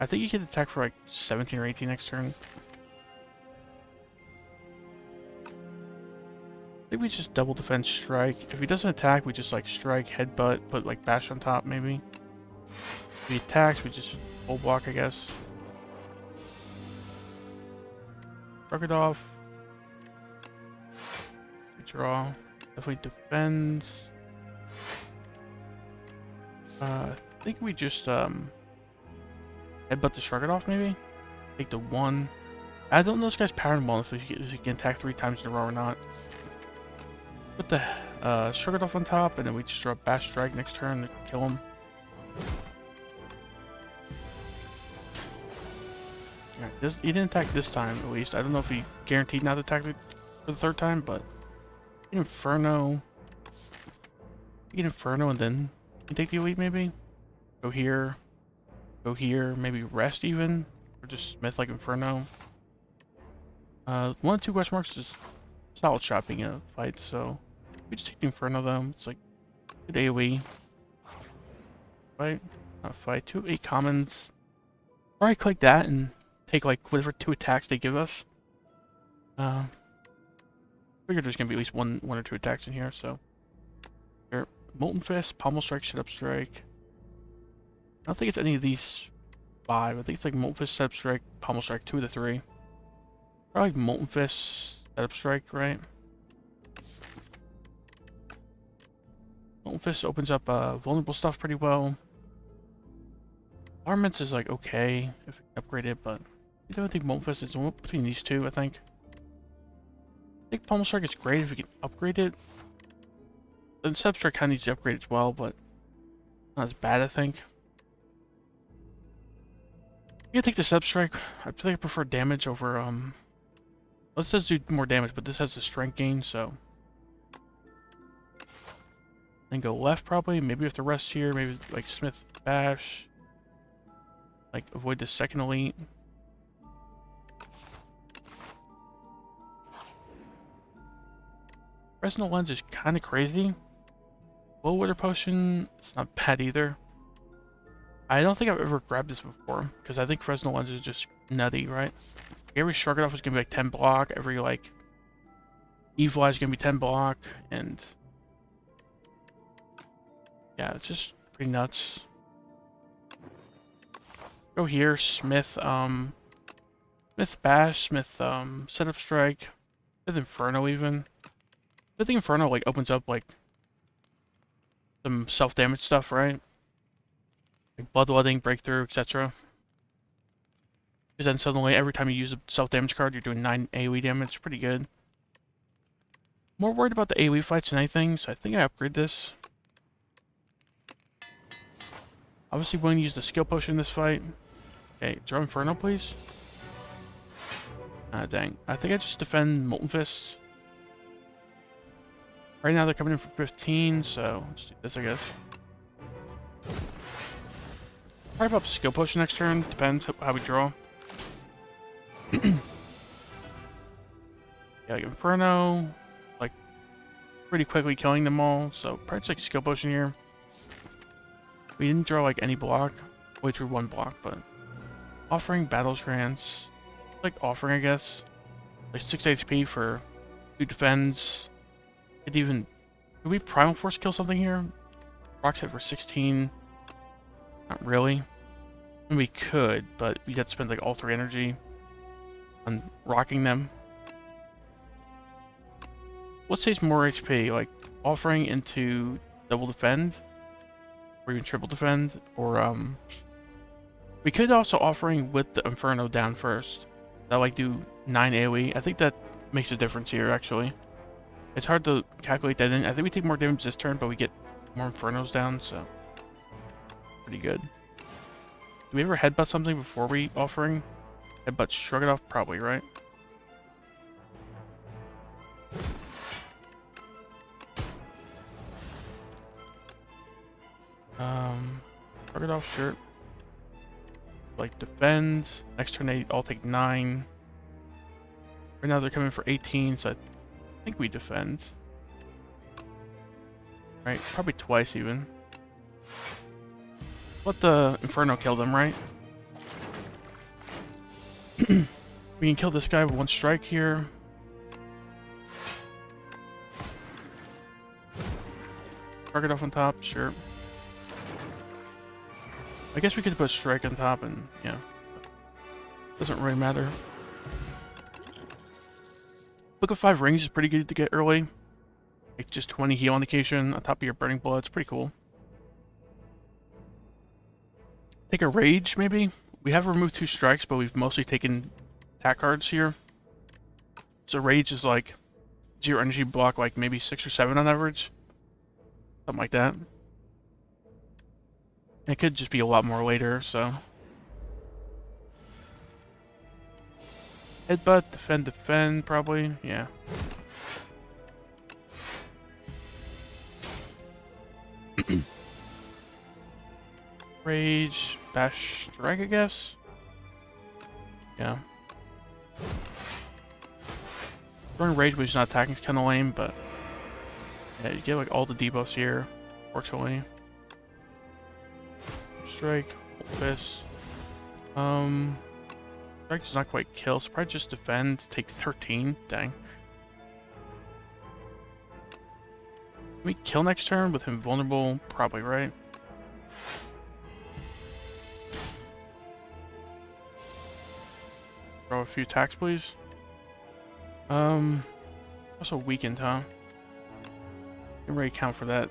I think you can attack for like 17 or 18 next turn. I think we just double defense strike. If he doesn't attack, we just like strike, headbutt, put like bash on top maybe. If he attacks, we just full block, I guess. Shrug it off. We draw. Definitely defends. I think we just headbutt to shrug it off maybe. Take the 1. I don't know this guy's pattern well if he can attack 3 times in a row or not. Put the shrug it off on top, and then we just draw bash strike next turn to kill him. Yeah, he didn't attack this time at least. I don't know if he guaranteed not to attack for the 3rd time, but Inferno. Get Inferno and then you take the elite maybe. Go here, maybe rest even, or just Smith like Inferno. 1 of 2 question marks is solid shot being in a fight, so we just take the Inferno though. It's like good AoE. Right? Not fight. 2 8 commons. Or I click that and take like whatever 2 attacks they give us. Figured there's gonna be at least one or 2 attacks in here, so. Here, Molten Fist, Pommel Strike, Setup Strike. I don't think it's any of these 5. I think it's like Molten Fist, Setup Strike, Pommel Strike, 2 of the 3. Probably Molten Fist, Setup Strike, right? Molten Fist opens up vulnerable stuff pretty well. Armaments is like okay if you upgrade it, but I don't think Molten Fist is between these 2, I think. I think Pommel Strike is great if you can upgrade it. The Setup Strike kind of needs to upgrade as well, but not as bad, I think. I'm gonna take the Setup Strike. I think I prefer damage over, This does do more damage, but this has the strength gain, so. Then go left probably. Maybe with the rest here. Maybe like Smith Bash. Like avoid the second elite. Fresnel Lens is kind of crazy. Low Water Potion, it's not bad either. I don't think I've ever grabbed this before, because I think Fresnel Lens is just nutty, right? Every Shrug It Off is going to be like 10 block, every like Evil Eye is going to be 10 block, and yeah, it's just pretty nuts. Go here, Smith Bash, Smith Setup Strike, Smith Inferno even. I think Inferno like opens up like some self-damage stuff, right? Like Bloodletting, Breakthrough, etc. Because then suddenly every time you use a self-damage card, you're doing 9 AoE damage. Pretty good. More worried about the AoE fights than anything, so I think I upgrade this. Obviously willing to use the skill potion in this fight. Okay, draw Inferno, please. Ah, dang. I think I just defend Molten Fist. Right now they're coming in for 15, so let's do this, I guess. Probably pop skill potion next turn. Depends how we draw. Yeah, like Inferno. Like, pretty quickly killing them all, so probably just like skill potion here. We didn't draw like any block. We drew one block, but offering Battle Trance. Like offering, I guess. Like 6 HP for 2 defends. Could even... Could we Primal Force kill something here? Rocks hit for 16. Not really. And we could, but we'd have to spend like all 3 energy on rocking them. What saves more HP? Like offering into double defend? Or even triple defend? Or we could also offering with the Inferno down first. That like do 9 AoE. I think that makes a difference here actually. It's hard to calculate that in. I think we take more damage this turn, but we get more Infernos down, so pretty good. Do we ever headbutt something before we offering? Headbutt Shrug It Off? Probably, right? Shrug It Off, sure. Like defend. Next turn I'll take 9. Right now they're coming for 18, so I think we defend. Right, probably twice even. Let the Inferno kill them, right? We can kill this guy with 1 strike here. Target off on top, sure. I guess we could put strike on top and, yeah. Doesn't really matter. Book of 5 Rings is pretty good to get early. Like just 20 heal indication on top of your Burning Blood. It's pretty cool. Take a Rage, maybe? We have removed 2 strikes, but we've mostly taken attack cards here. So Rage is like 0 energy block, like maybe 6 or 7 on average. Something like that. It could just be a lot more later, so. Headbutt, defend, probably. Yeah. Rage, Bash, Strike, I guess? Yeah. Throwing Rage but he's not attacking is kind of lame, but... Yeah, you get like all the debuffs here, fortunately. Strike, Fist. Strike does not quite kill, so probably just defend, take 13. Dang. Can we kill next turn with him vulnerable? Probably, right? Throw a few attacks, please. Also weakened, huh? Didn't really count for that.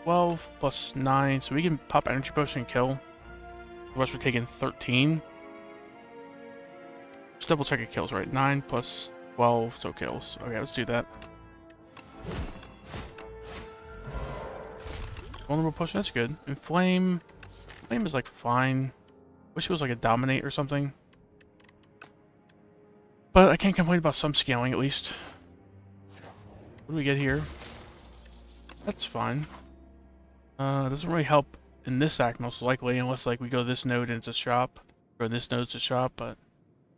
12 plus 9, so we can pop Energy Potion and kill. Otherwise we're taking 13. Just double check it kills, right? 9 plus 12, so kills. Okay, let's do that. Vulnerable Potion, that's good. And Flame is like fine. Wish it was like a Dominate or something. But I can't complain about some scaling at least. What do we get here? That's fine. Doesn't really help in this act most likely, unless like we go this node and it's a shop, or this node's a shop, but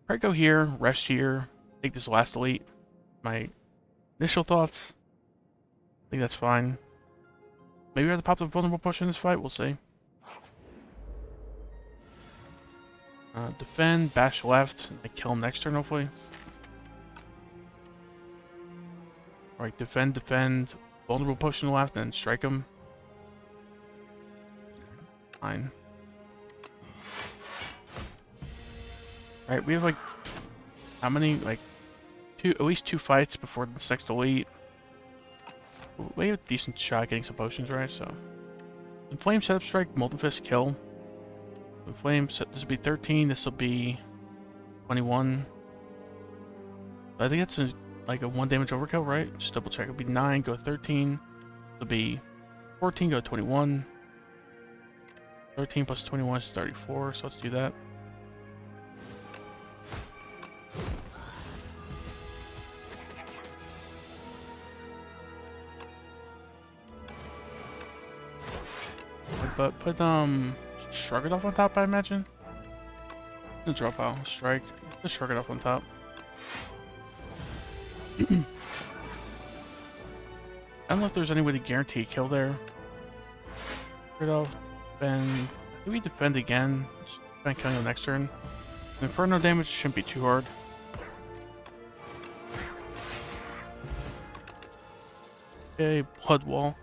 probably go here, rest here, take this last elite. My initial thoughts, I think that's fine. Maybe we have to pop the vulnerable push in this fight, we'll see. Defend, bash left, and kill him next turn hopefully. Alright, defend, vulnerable push in the left, and then strike him. Fine. Alright, we have like, how many, like, at least two fights before this next elite. We have a decent shot at getting some potions, right? So, Inflame, setup strike, Molten Fist, kill. Inflame, this will be 13, this will be 21. I think that's like a 1 damage overkill, right? Just double check. It'll be 9, go 13. It'll be 14, go 21. 13 plus 21 is 34, so let's do that. But put Shrug it off on top, I imagine. The drop out, strike. Just shrug it off on top. I don't know if there's any way to guarantee a kill there. Shrug it off. Defend. Maybe we defend again. Just defend killing him next turn. Inferno damage shouldn't be too hard. Okay, Blood Wall.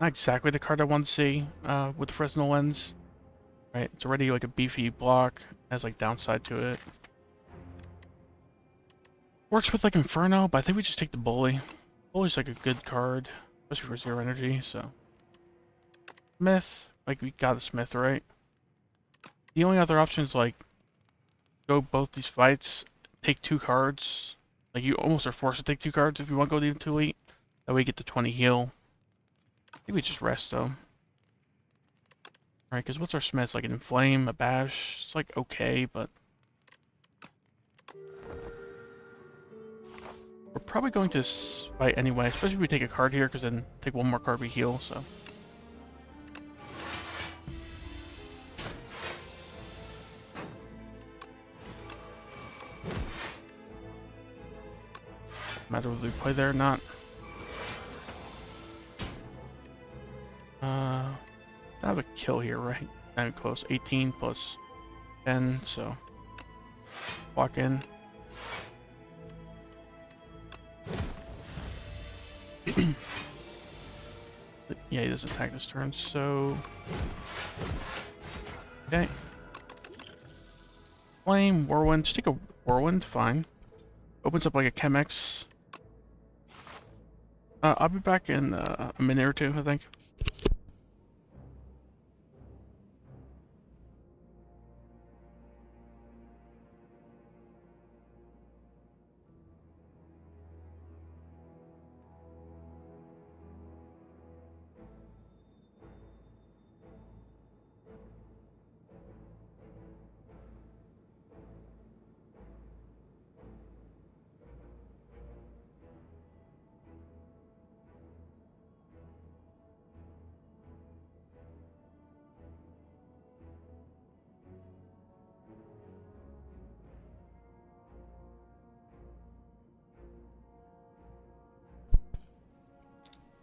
Not exactly the card I want to see with the Fresnel lens. Right, it's already like a beefy block, has like downside to it. Works with like Inferno, but I think we just take the Bully. Bully's like a good card, especially for 0 energy, so. Smith, like we got a Smith, right? The only other option is like go both these fights, take 2 cards. Like you almost are forced to take 2 cards if you want to go to elite. That way you get the 20 heal. I think we just rest though. Alright, because what's our Smiths? Like an Inflame, a Bash? It's like okay, but... We're probably going to fight anyway, especially if we take a card here, because then take 1 more card we heal, so... Matter whether we play there or not. I have a kill here, right? Not even close. 18 plus 10, so walk in. Yeah, he doesn't attack this turn, so okay. Flame, Whirlwind. Just take a Whirlwind, fine. Opens up like a Chemex. I'll be back in a minute or 2, I think.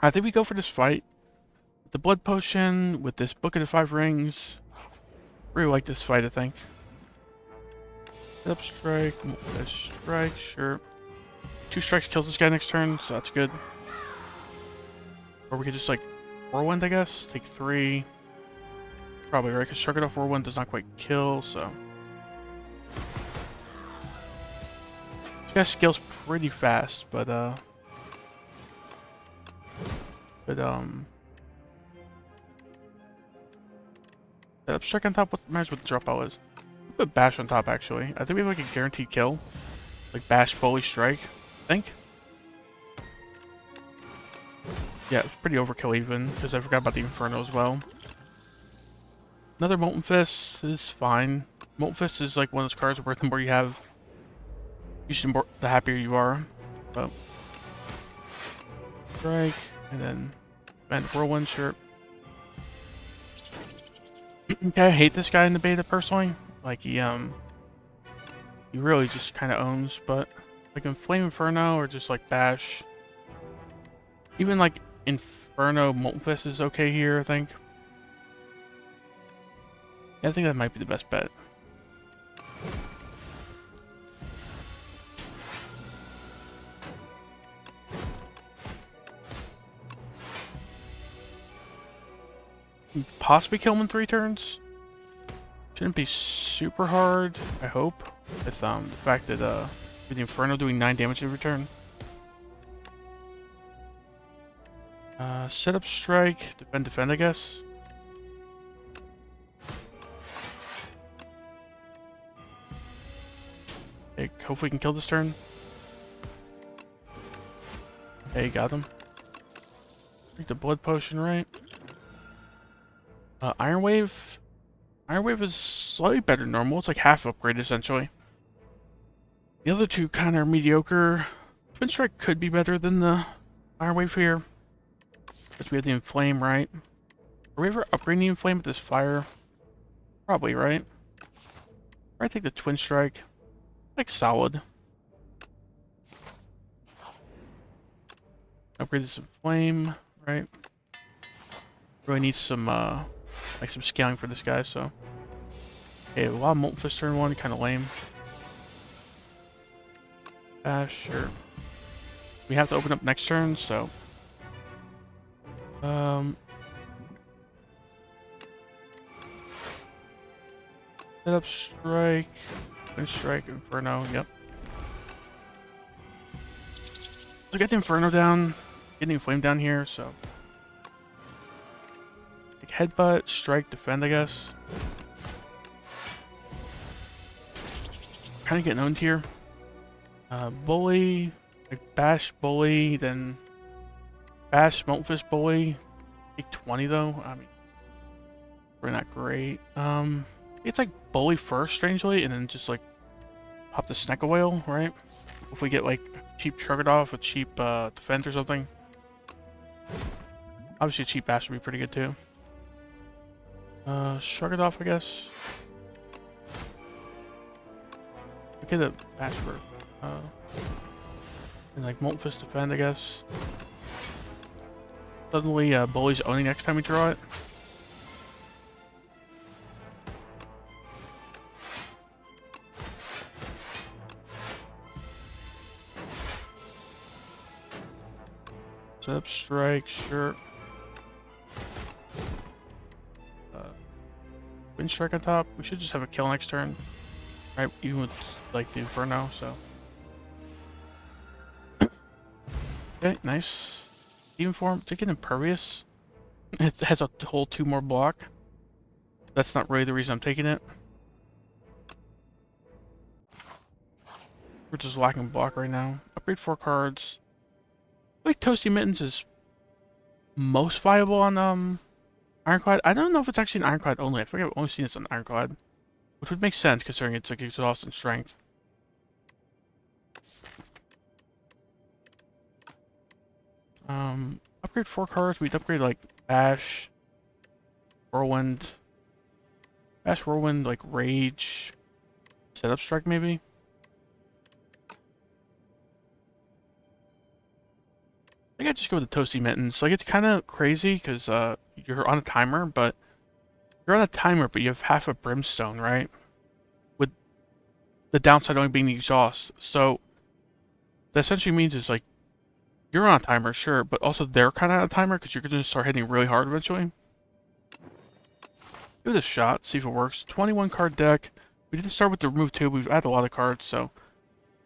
I think we go for this fight. The Blood Potion with this Book of the 5 Rings. Really like this fight, I think. Up strike, strike, sure. 2 strikes kills this guy next turn, so that's good. Or we could just like Whirlwind, I guess. Take 3. Probably right, because Shrug it off Whirlwind does not quite kill, so. This guy scales pretty fast, but that strike on top, what matters what the dropout is. We put Bash on top actually. I think we have like a guaranteed kill. Like Bash, Bully, Strike, I think. Yeah, it's pretty overkill even, because I forgot about the Inferno as well. Another Molten Fist is fine. Molten Fist is like one of those cards where the more you have, usually the happier you are. But strike, and then Whirlwind, sure. Okay, I hate this guy in the beta personally. Like he really just kind of owns, but like in Flame Inferno or just like Bash, even like Inferno Molten Fist is okay here, I think. Yeah, I think that might be the best bet. Possibly kill him in 3 turns. Shouldn't be super hard, I hope, with the fact that with the Inferno doing 9 damage in return. Set up strike, defend, I guess. Okay, hopefully we can kill this turn. Okay, got him. Drink the blood potion, right? Iron Wave. Iron Wave is slightly better than normal. It's like half upgrade, essentially. The other two kind of are mediocre. Twin Strike could be better than the Iron Wave here. Because we have the Inflame, right? Are we ever upgrading the Inflame with this fire? Probably, right? Or I take the Twin Strike. Like, solid. Upgrade this Inflame, right? Really need some, like some scaling for this guy, so. Okay, a lot of Molten Fist turn 1, kind of lame. Sure. We have to open up next turn, so. Set up strike. Twin Strike, Inferno, yep. So get the Inferno down, get the Flame down here, so. Like headbutt, strike, defend, I guess. Kind of getting owned here. Bully, like bash, bully, then bash, Molten Fist, bully. Take 20 though. I mean, we're not great. It's like bully first, strangely, and then just like pop the Snecker Whale, right? If we get like cheap Shrug It Off with cheap defense or something. Obviously, cheap bash would be pretty good too. Shrug It Off, I guess. Okay, the bash for and like Molten Fist defend, I guess. Suddenly, bully's owning next time we draw it. Set up strike, sure. Wind strike on top. We should just have a kill next turn, right? Even with like the Inferno. So, okay, nice. Even form, take an Impervious. It has a whole 2 more block. That's not really the reason I'm taking it. We're just lacking block right now. Upgrade 4 cards. I think Toasty Mittens is most viable on Ironclad. I don't know if it's actually an Ironclad only. I think I've only seen this on Ironclad, which would make sense considering it's like exhaust and strength. Upgrade 4 cards. We'd upgrade like Bash, Whirlwind, like Rage, Setup Strike maybe. I think I'd just go with the Toasty Mittens. Like, it's kind of crazy because you're on a timer, but you have half a Brimstone, right? With the downside only being the exhaust. So that essentially means is like you're on a timer, sure, but also they're kind of on a timer because you're going to start hitting really hard eventually. Give it a shot, see if it works. 21 card deck. We didn't start with the remove 2, we've added a lot of cards, so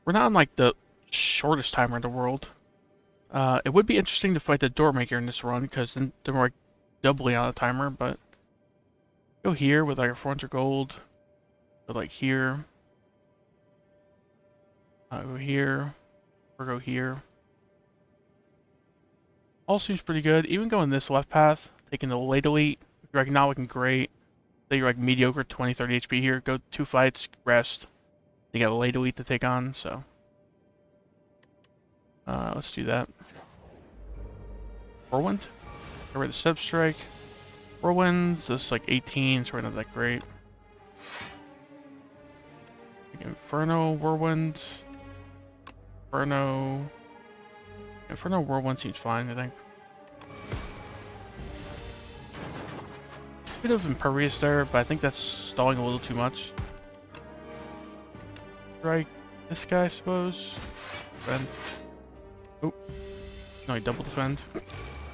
we're not on like the shortest timer in the world. It would be interesting to fight the Doormaker in this run because then they're like doubly on a timer, but go here with like a 400 gold. Go like here. Go here. Or go here. All seems pretty good. Even going this left path, taking the late elite. If you're like not looking great, say you're like mediocre 20, 30 HP here, go 2 fights, rest. You got a late elite to take on, so. Let's do that. Whirlwind. Get rid of Sub Strike. Whirlwinds, this is like 18, so we're not that great. Inferno, Whirlwind. Inferno Whirlwind seems fine, I think. Bit of Impervious there, but I think that's stalling a little too much. Strike this guy, I suppose. Defend. Oh. No, he double defend. I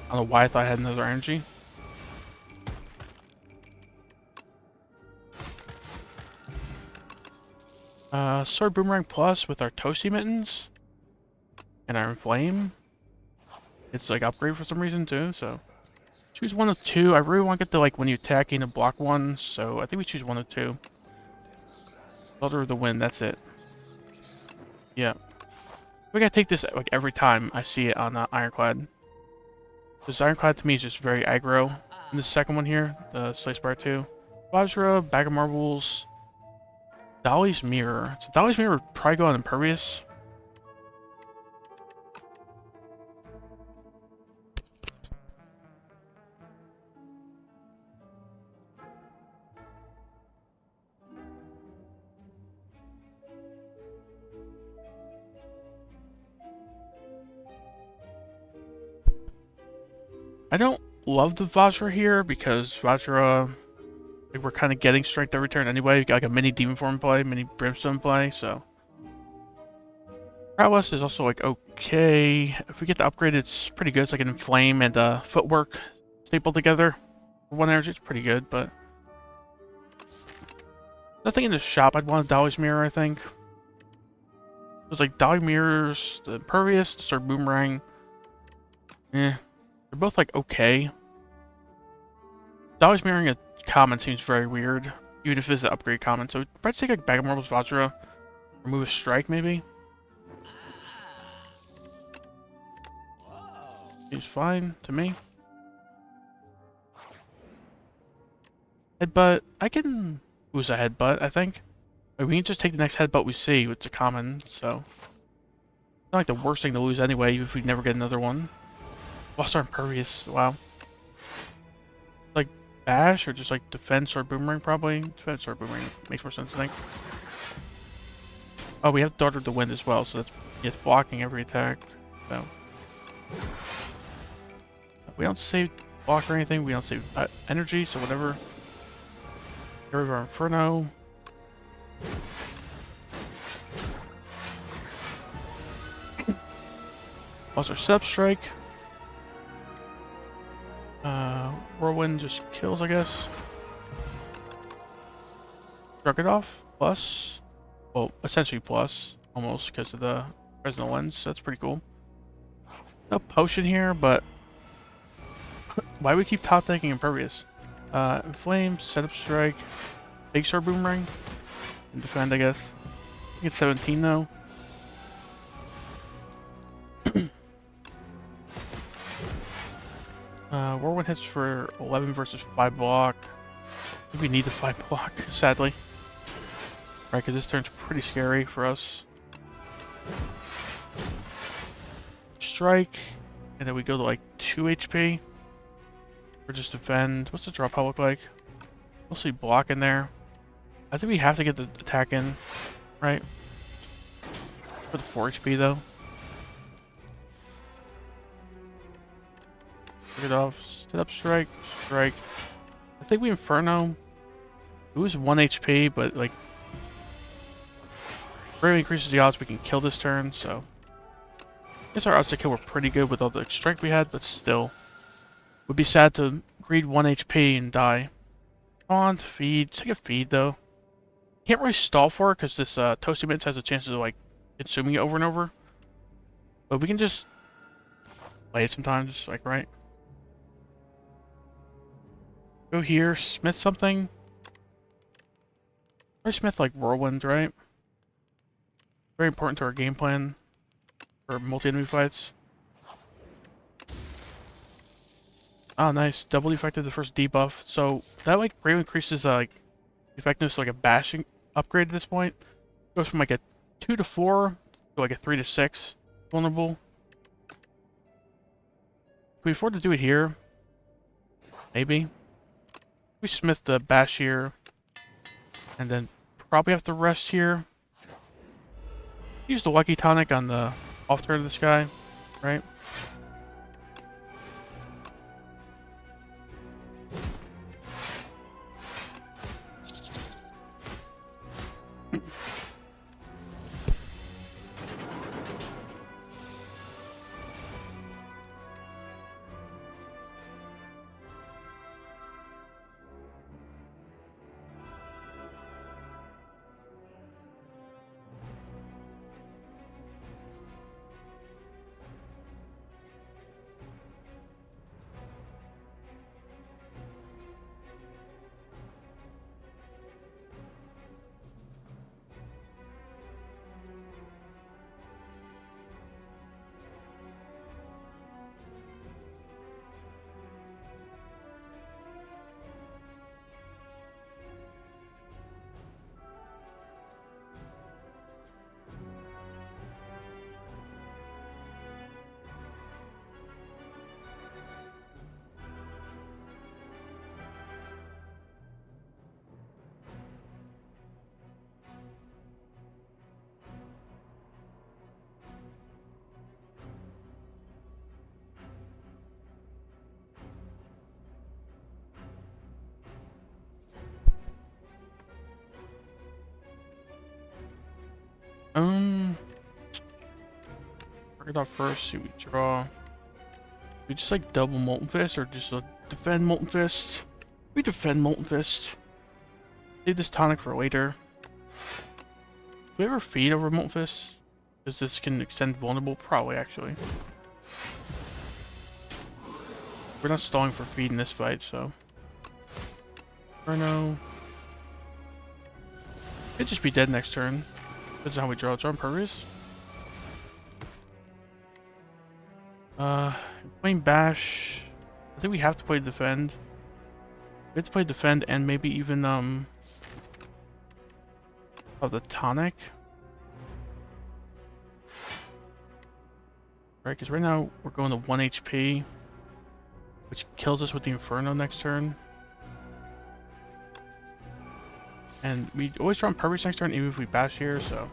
don't know why I thought I had another energy. Sword Boomerang Plus with our Toasty Mittens. And our Flame. It's like upgrade for some reason too, so. Choose one of two. I really want to get to like when you attack in a block one, so I think we choose one of two. Daughter of the Wind, that's it. Yeah. We gotta take this like every time I see it on Ironclad. Because Ironclad to me is just very aggro. And the second one here, the Slice Bar 2. Vajra, Bag of Marbles, Dolly's Mirror. So Dolly's Mirror would probably go on Impervious. I don't love the Vajra here because Vajra, like, we're kind of getting strength every turn anyway. We got like a mini Demon Form play, mini Brimstone play, so. Prowess is also like okay. If we get the upgrade, it's pretty good. It's like an Inflame and Footwork stapled together. For 1 energy, it's pretty good, but. Nothing in the shop. I'd want a Dolly's Mirror, I think. It's like Dolly Mirrors, the Impervious, the Sword Boomerang. Eh. They're both like okay. Dolly's Mirroring a common seems very weird, even if it's an upgrade common. So probably take like Bag of Marbles, Vajra, remove a Strike maybe. Seems fine to me. Headbutt, I can lose a Headbutt, I think. Like, we can just take the next Headbutt we see, it's a common, so. It's not like the worst thing to lose anyway, even if we never get another one. Lost our Impervious, wow. Like Bash or just like Defense or Boomerang probably? Defense or Boomerang makes more sense, I think. Oh, we have Daughter of the Wind as well, so that's it's blocking every attack. So we don't save block or anything, we don't save energy, so whatever. Get rid of our Inferno. Lost our Setup Strike. Whirlwind just kills, I guess. Struck it off, plus. Well, essentially plus, almost, because of the Resonant Lens. That's pretty cool. No potion here, but why we keep top tanking Impervious? Inflame, Setup Strike, Big Sword Boomerang, and Defend, I guess. I think it's 17 though. Whirlwind hits for 11 versus 5 block. I think we need the 5 block, sadly. Right, because this turn's pretty scary for us. Strike, and then we go to like 2 HP. Or just defend. What's the draw pile look like? Mostly block in there. I think we have to get the attack in, right? For the 4 HP though. Take it off. Set up strike. Strike. I think we Inferno. Lose 1 HP, but like really increases the odds we can kill this turn, so I guess our odds to kill were pretty good with all the strike we had, but still. Would be sad to greed 1 HP and die. Taunt, feed. Take a feed though. Can't really stall for it because this Toasty Mints has a chance of like consuming it over and over. But we can just play it sometimes, like right. Go here, smith something. Or smith like Whirlwind, right? Very important to our game plan for multi-enemy fights. Oh, nice. Double effective the first debuff. So that like greatly increases like effectiveness, like a bashing upgrade at this point. Goes from like a 2 to 4 to like a 3 to 6 vulnerable. Can we afford to do it here? Maybe. We smith the bash here, and then probably have to rest here. Use the Lucky Tonic on the off turn of this guy, right? Work it out first, see what we draw. We just like double Molten Fist or just defend Molten Fist? We defend Molten Fist. Save this tonic for later. Do we ever feed over Molten Fist? Because this can extend vulnerable? Probably, actually. We're not stalling for feed in this fight, so. Inferno. Could just be dead next turn. Depends on how we draw. Draw Impervious. Playing Bash. I think we have to play Defend. We have to play Defend and maybe even, the Tonic. Right, because right now we're going to 1 HP, which kills us with the Inferno next turn. And we always draw Impervious next turn, even if we Bash here, so.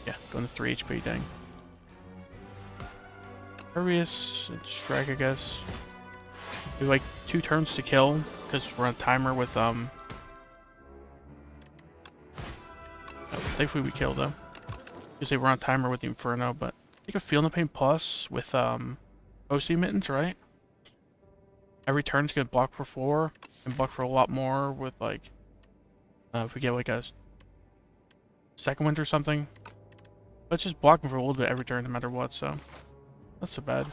Yeah, going to 3 HP, dang. Impervious, strike, I guess. We have like 2 turns to kill, because we're on a timer with, oh, thankfully we killed though. Because they were on a timer with the Inferno, but you can Feel No Pain Plus with, OC Mittens, right? Every turn's gonna block for 4, and block for a lot more with, like, if we get, like, a second wind or something. Let's just block them for a little bit every turn, no matter what, so. Not so bad.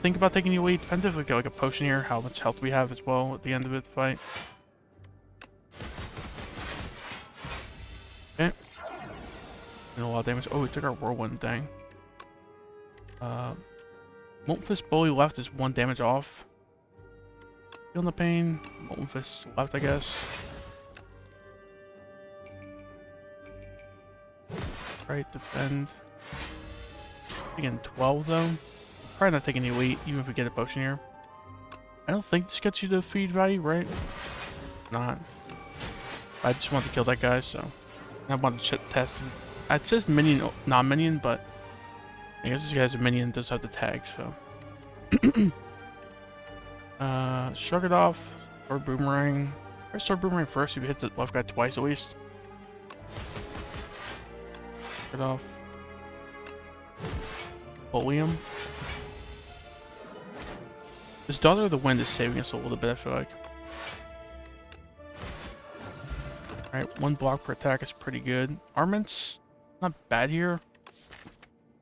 Think about taking the lead. Depends if we get, like, a potion here, how much health we have as well at the end of the fight. Okay. And a lot of damage. Oh, we took our whirlwind, dang. Molten Fist Bully left is 1 damage off. Feel No Pain. Molten Fist left, I guess. Right, defend. Again, 12 though. Probably not taking the elite, even if we get a potion here. I don't think this gets you the feed value, right? Not. I just want to kill that guy, so. I want to test him. It says minion, non-minion, but I guess this guy has a minion, does have the tag, so. Shrug it off. Or boomerang. Or start boomerang first if you hit the left guy twice at least. Shrug it off. Bully him. This Daughter of the Wind is saving us a little bit, I feel like. Alright, 1 block per attack is pretty good. Armaments, not bad here.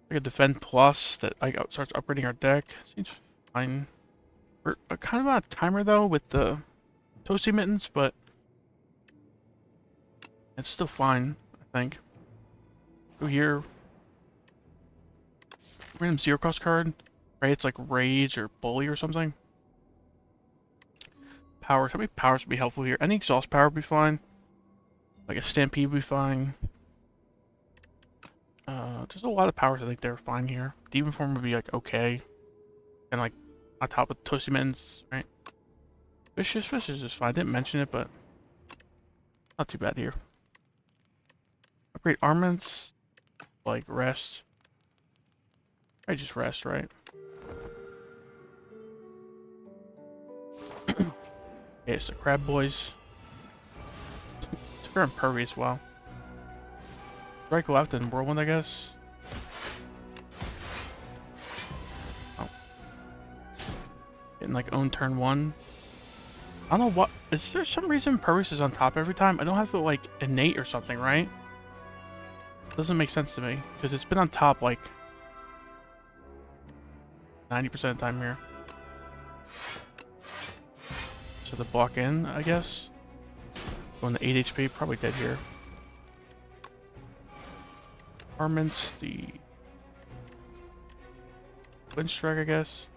Like a defend plus that starts upgrading our deck. Seems fine. We're kind of on a timer though with the Toasty Mittens, but it's still fine, I think. Go here. Random 0-cost card. Right, it's like Rage or Bully or something. Powers. How many powers would be helpful here? Any exhaust power would be fine. Like a Stampede would be fine. There's a lot of powers I think they're fine here. Demon form would be like okay, and like on top of Toasty Mittens, right? Vicious Fish is just fine. I didn't mention it, but not too bad here. Upgrade armaments, like rest. I just rest, right? Okay, so Crab Boys. They're impervious, wow. Strike left and Whirlwind, I guess. Oh. Getting like own turn 1. I don't know what. Is there some reason Impervious is on top every time? I don't have to like innate or something, right? Doesn't make sense to me because it's been on top like 90% of the time here. So the block in, I guess. Going to 8 HP, probably dead here. Armaments, the Wind Strike, I guess.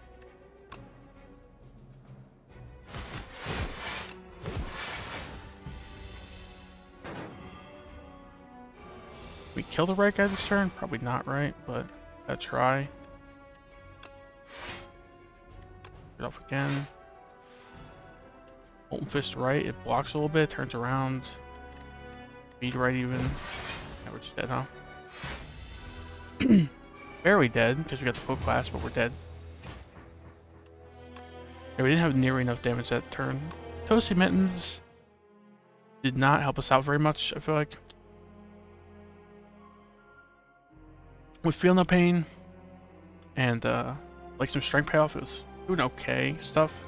We kill the right guy this turn? Probably not, right? But gotta try. Get off again. Molten Fist right, it blocks a little bit, turns around. Speed right even. Yeah, we're just dead, huh? Barely dead, because we got the full class, but we're dead. Yeah, we didn't have nearly enough damage that turn. Toasty Mittens did not help us out very much, I feel like. With Feel No Pain and like some strength payoff, it was doing okay stuff.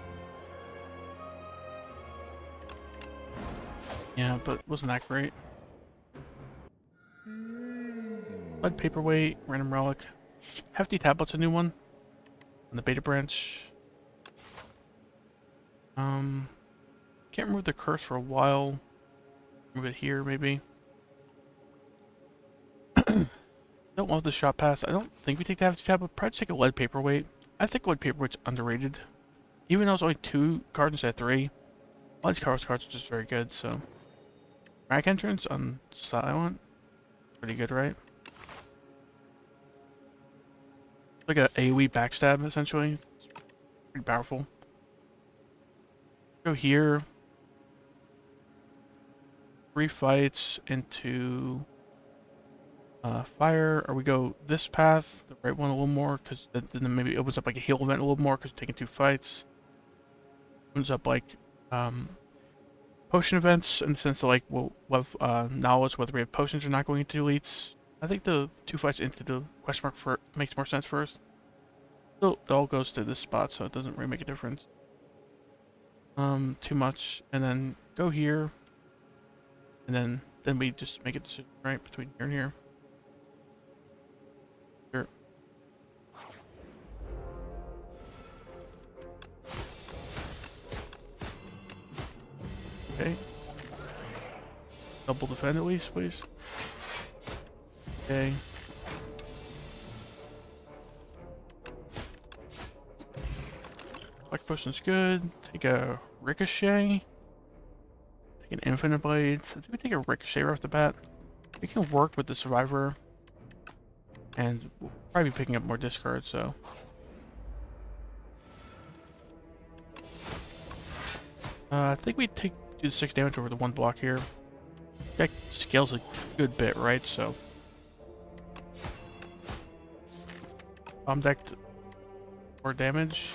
Yeah, but wasn't that great. Lead Paperweight, Random Relic. Hefty Tablet's a new one. On the beta branch. Can't remove the curse for a while. Move it here, maybe. Don't love the shot pass. I don't think we take the Hefty Tab, but probably take a Lead Paperweight. I think Lead Paperweight's underrated. Even though it's only 2 cards instead of 3. All these cards are just very good, so. Rack Entrance on Silent. Pretty good, right? Like a AoE backstab, essentially. It's pretty powerful. Go here. 3 fights into fire, or we go this path, the right one a little more, because then maybe it opens up like a heal event a little more, because taking 2 fights. Opens up like potion events in the sense that like we'll have knowledge whether we have potions or not going into elites. I think the 2 fights into the question mark for makes more sense first. Still, it all goes to this spot, so it doesn't really make a difference. Too much, and then go here, and then we just make a decision right between here and here. Sure. Okay. Double defend at least, please. Okay. Black potion's good. Take a ricochet. Take an infinite blade. So I think we take a ricochet right off the bat. We can work with the survivor. And we'll probably be picking up more discards, so. I think we do the 6 damage over the 1 block here. That scales a good bit, right? So. Bomb decked 4 damage.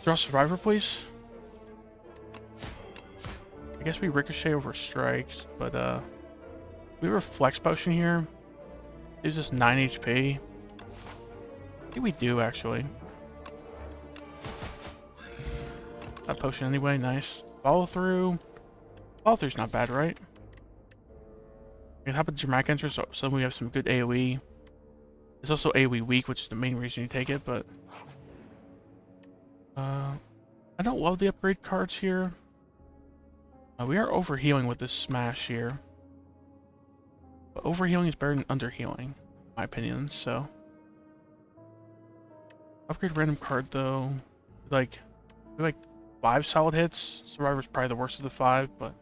Draw survivor, please. I guess we ricochet over strikes, but we have a flex potion here. Gives us 9 HP. I think we do actually. That potion anyway, nice. Follow through. Follow through's not bad, right? And how about dramatic entrance? So we have some good AoE. It's also AoE weak, which is the main reason you take it, but I don't love the upgrade cards here. We are overhealing with this smash here. But overhealing is better than underhealing, in my opinion, so. Upgrade random card though. Like 5 solid hits. Survivor's probably the worst of the 5, but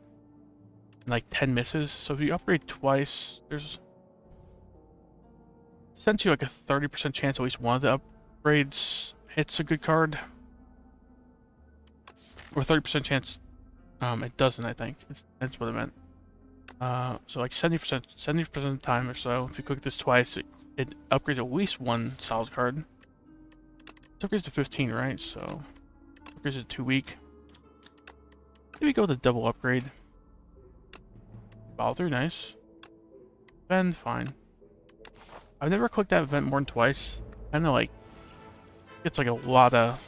and like 10 misses. So if you upgrade twice, there's essentially like a 30% chance at least one of the upgrades hits a good card. Or 30% chance it doesn't, I think. That's what I meant. So like 70% of the time or so, if you click this twice, it upgrades at least one solid card. It upgrades to 15, right? So upgrades to 2 week. Maybe we go with a double upgrade. Follow through, nice. Then fine. I've never clicked that event more than twice. Kinda like it's like a lot of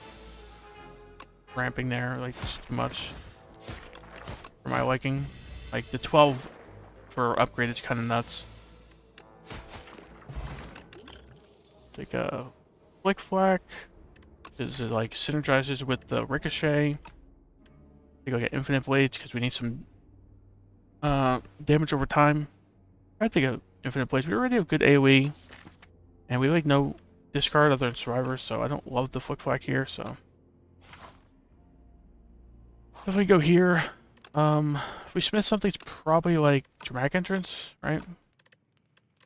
ramping there, like just too much for my liking. Like the 12 for upgrade is kinda nuts. Take a Flick Flack. Is it like synergizes with the Ricochet. Take like an Infinite Blades because we need some damage over time. I take a Infinite Blades. We already have good AoE. And we like no discard other than survivors, so I don't love the Flick Flack here, so. If we go here, if we smith something, it's probably like Dramatic Entrance, right?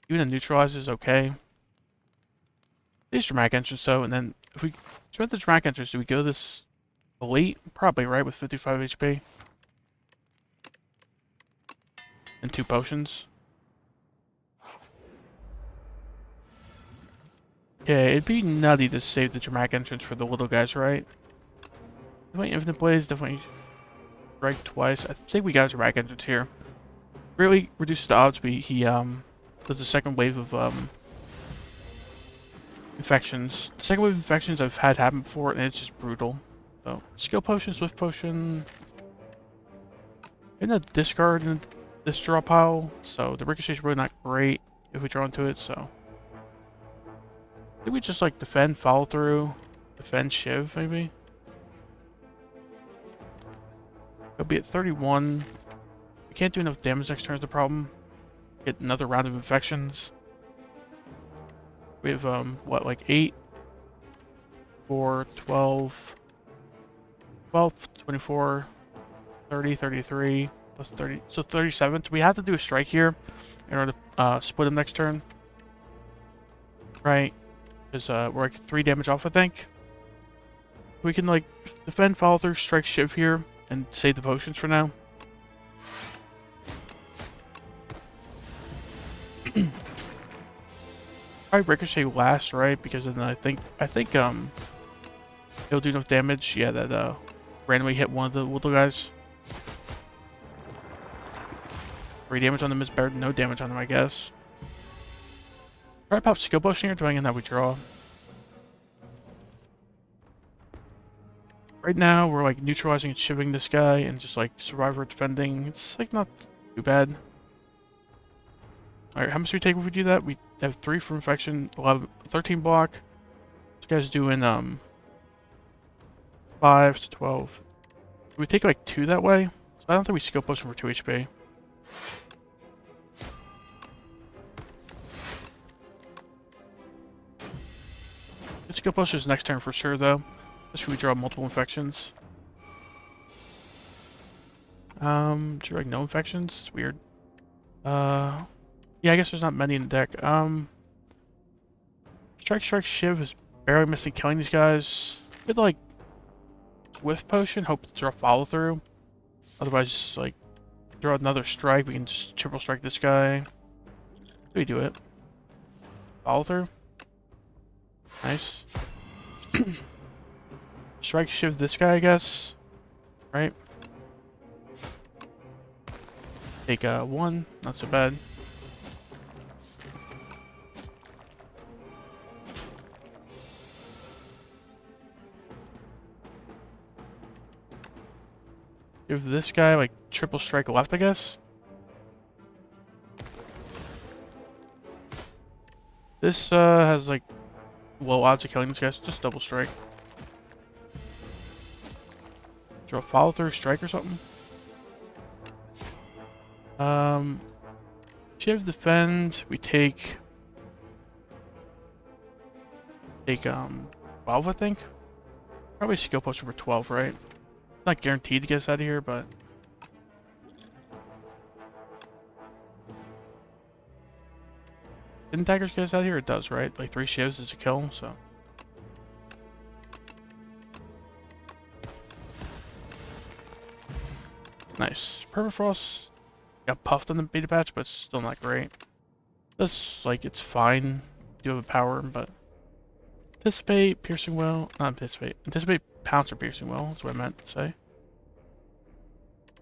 Even a Neutralize is okay. It's Dramatic Entrance though, and then if we smith the Dramatic Entrance, do we go this Elite? Probably, right, with 55 HP. And 2 potions. Okay, it'd be nutty to save the Dramatic Entrance for the little guys, right? Definitely Infinite Blaze, definitely strike twice. I think we got Dramatic Entrance here. Really reduces the odds he does a second wave of infections. The second wave of infections I've had happen before, and it's just brutal. So skill potion, swift potion. In the discard in this draw pile, so the ricochet is really not great if we draw into it. So I think we just like defend, follow through, defend, shiv maybe. It'll be at 31. We can't do enough damage next turn is the problem. Get another round of infections. We have what, like 8, 4, 12, 12, 24, 30, 33, plus 30, so 37. So we have to do a strike here in order to split him next turn. Right? Because we're like 3 damage off, I think. We can like defend, follow through, strike, shiv here, and save the potions for now. Probably ricochet last, right? Because then I think it'll do enough damage. Yeah, that randomly hit one of the little guys. 3 damage on them is better than no damage on them, I guess. Try to pop skill potion here, depending on how we draw. Right now, we're like neutralizing and shivving this guy, and just like survivor defending. It's like not too bad. Alright, how much do we take if we do that? We have 3 for infection, 11, 13 block. This guy's doing 5 to 12. We take like 2 that way, so I don't think we skill potion for 2 HP. Let's skill potion is next turn for sure though. Should we draw multiple infections? Should we like no infections? It's weird. Yeah, I guess there's not many in the deck. Strike, Shiv is barely missing killing these guys. Could like Swift Potion, hope to draw follow through. Otherwise, just like draw another strike. We can just triple strike this guy. We do it. Follow through. Nice. Strike, shiv this guy, I guess. Right? Take 1. Not so bad. Give this guy like triple strike left, I guess. This has like low odds of killing this guy, so just double strike. Draw follow through strike or something. Shiv defend. We take 12, I think. Probably skill potion for 12, right? Not guaranteed to get us out of here, but Didn't daggers get us out here? It does, right? Like 3 shivs is a kill, so. Nice. Permafrost got puffed on the beta patch, but still not great. This, like, it's fine. Do have a power, but anticipate, piercing well, not anticipate. Anticipate, pounce, or piercing well. That's what I meant to say.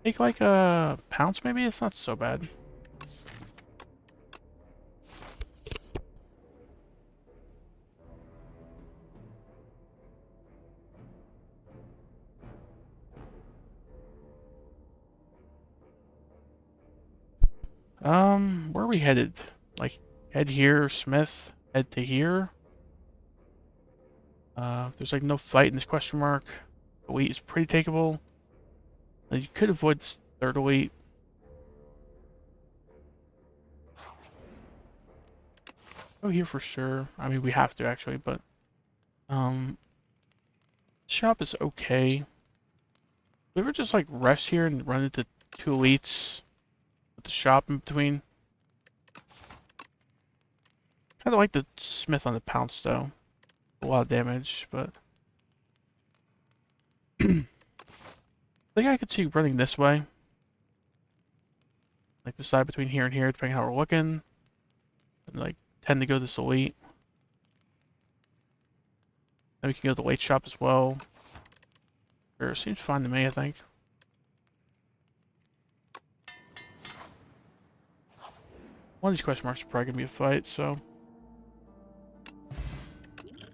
Take like a pounce, maybe. It's not so bad. Where are we headed? Like, head here, Smith. Head to here. There's like no fight in this question mark. The weight is pretty takeable. You could avoid this third weight. Go here for sure. I mean, we have to actually, but shop is okay. We ever just like rest here and run into 2 elites with the shop in between? Kind of like the Smith on the pounce though. A lot of damage, but I think I could see running this way. Like decide between here and here, depending how we're looking. And like tend to go this elite. Then we can go to the late shop as well. Sure, seems fine to me, I think. One of these question marks are probably gonna be a fight, so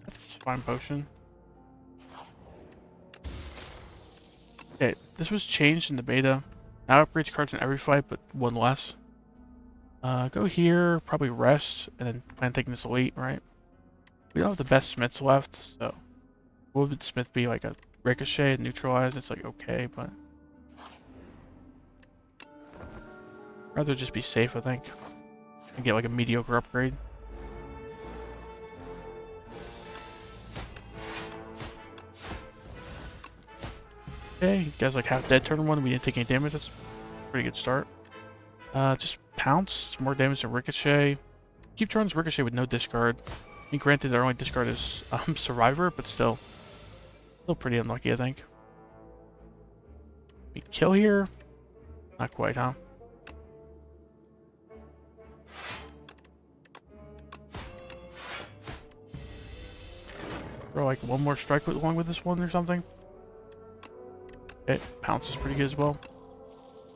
that's fine potion. Okay, this was changed in the beta. Now it upgrades cards in every fight, but 1 less. Go here, probably rest, and then plan on taking this elite, right? We don't have the best Smiths left, so what would Smith be, like a ricochet and neutralize? It's like okay, but rather just be safe, I think, and get like a mediocre upgrade. Okay, you guys like half dead turn 1. We didn't take any damage. That's a pretty good start. Just pounce, more damage than ricochet. Keep turns ricochet with no discard. I mean, granted, our only discard is survivor, but still pretty unlucky, I think. We kill here? Not quite, huh? Throw like 1 more strike along with this one or something. Okay, pounce is pretty good as well.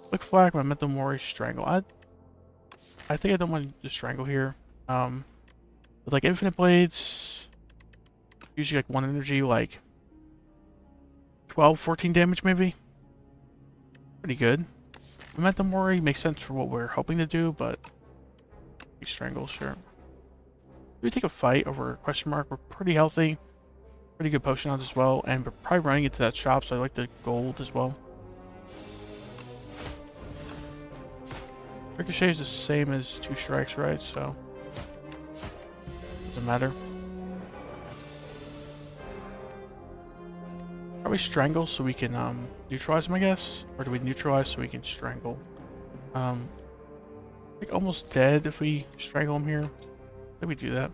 Flick flag, memento mori, strangle. I think I don't want to strangle here. With like infinite blades, usually like 1 energy, like 12, 14 damage maybe. Pretty good. Memento mori makes sense for what we're hoping to do, but strangle, sure. We take a fight over question mark. We're pretty healthy. Pretty good potion odds as well, and we're probably running into that shop, so I like the gold as well. Ricochet is the same as 2 strikes, right? So doesn't matter. Probably strangle so we can neutralize him, I guess, or do we neutralize so we can strangle? Like almost dead if we strangle him here. I think we do that.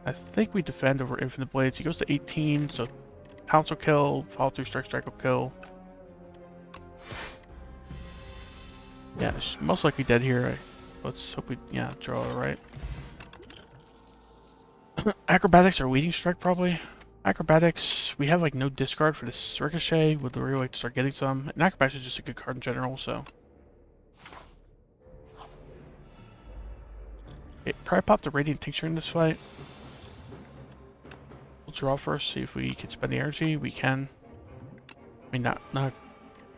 I think we defend over infinite blades. He goes to 18, so pounce will kill, follow through strike will kill. Yeah, it's most likely dead here. Let's hope we, yeah, draw it right. Acrobatics or leading strike probably. Acrobatics, we have like no discard for this ricochet. Would really like to start getting some. And acrobatics is just a good card in general, so. Okay, probably pop the radiant tincture in this fight. We'll draw first, see if we can spend the energy. We can. I mean, not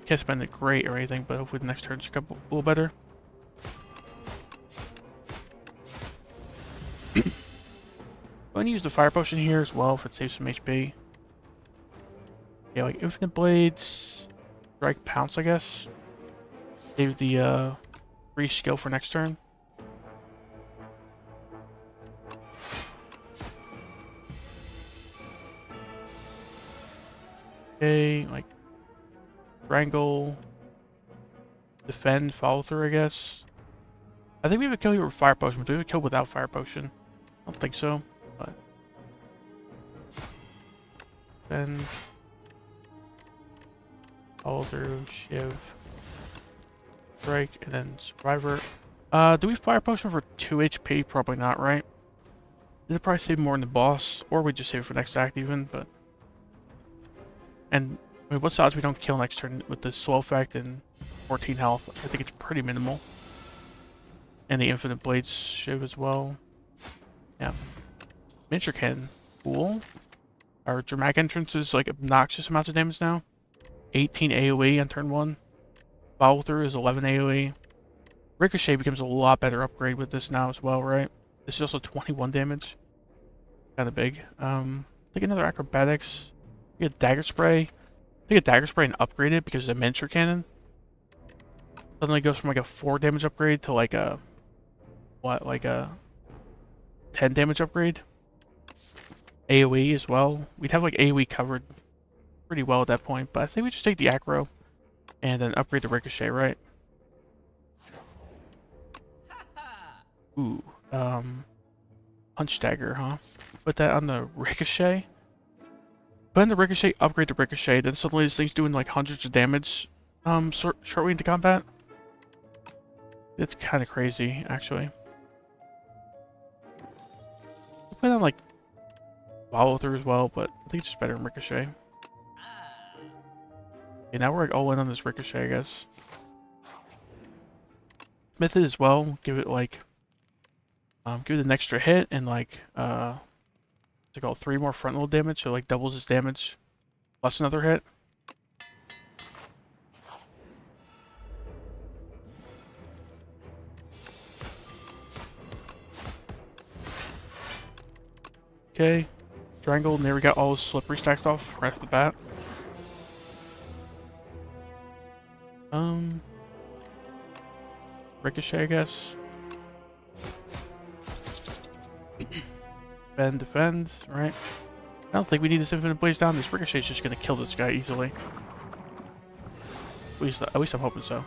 can't spend it great or anything, but hopefully the next turn's a little better. I'm going to use the fire potion here as well if it saves some HP. Yeah, like infinite blades, strike, pounce, I guess. Save the free skill for next turn. Okay, like strangle, defend, follow through, I guess. I think we have a kill here with fire potion, but do we have a kill without fire potion? I don't think so, but then follow through, shiv, strike, and then survivor. Do we fire potion for 2 HP? Probably not, right? It'll probably save more in the boss, or we just save it for next act even, but... And, I mean, what's the odds we don't kill next turn with the slow effect and 14 health? I think it's pretty minimal. And the infinite blades shiv as well. Yeah. Miniature cannon. Cool. Our dramatic entrance is like obnoxious amounts of damage now. 18 AoE on turn 1. Follow through is 11 AoE. Ricochet becomes a lot better upgrade with this now as well, right? This is also 21 damage. Kind of big. Take another acrobatics. Take a dagger spray. Take a dagger spray and upgrade it because it's a miniature cannon. Suddenly goes from like a 4 damage upgrade to like a... What? Like a 10 damage upgrade? AoE as well. We'd have like AoE covered pretty well at that point, but I think we just take the aggro and then upgrade the ricochet, right? Ooh, punch dagger, huh? Put that on the ricochet. Put in the ricochet, upgrade the ricochet, then suddenly this thing's doing like hundreds of damage shortly into combat. It's kind of crazy, actually. Put on like follow through as well, but I think it's just better than ricochet. Okay, now we're like all in on this ricochet, I guess. Smith it as well. Give it like, give it an extra hit and like, what's it called? 3 more frontal damage, so like doubles its damage plus another hit. Okay, triangle, and there we got all those slippery stacked off right off the bat. Ricochet, I guess. Defend, right? I don't think we need this infinite blaze down. This ricochet's just gonna kill this guy easily. At least I'm hoping so.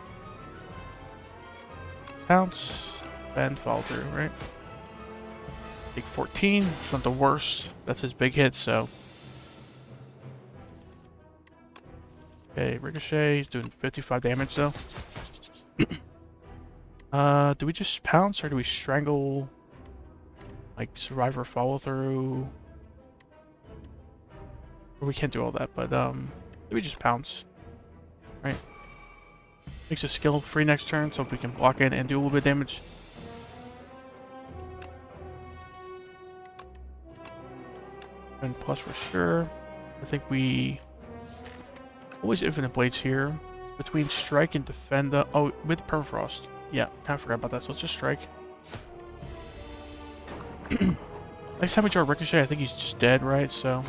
Pounce, bend, follow through, right? Take 14. It's not the worst. That's his big hit, so. Okay, ricochet. He's doing 55 damage though. Do we just pounce or do we strangle? Like survivor follow through? Or we can't do all that, but do we just pounce? Right? Makes a skill free next turn, so if we can block it and do a little bit of damage. And plus for sure. I think we always infinite blades here. Between strike and defend the with permafrost. Yeah, kind of forgot about that, so let's just strike. Next time we draw ricochet, I think he's just dead, right? So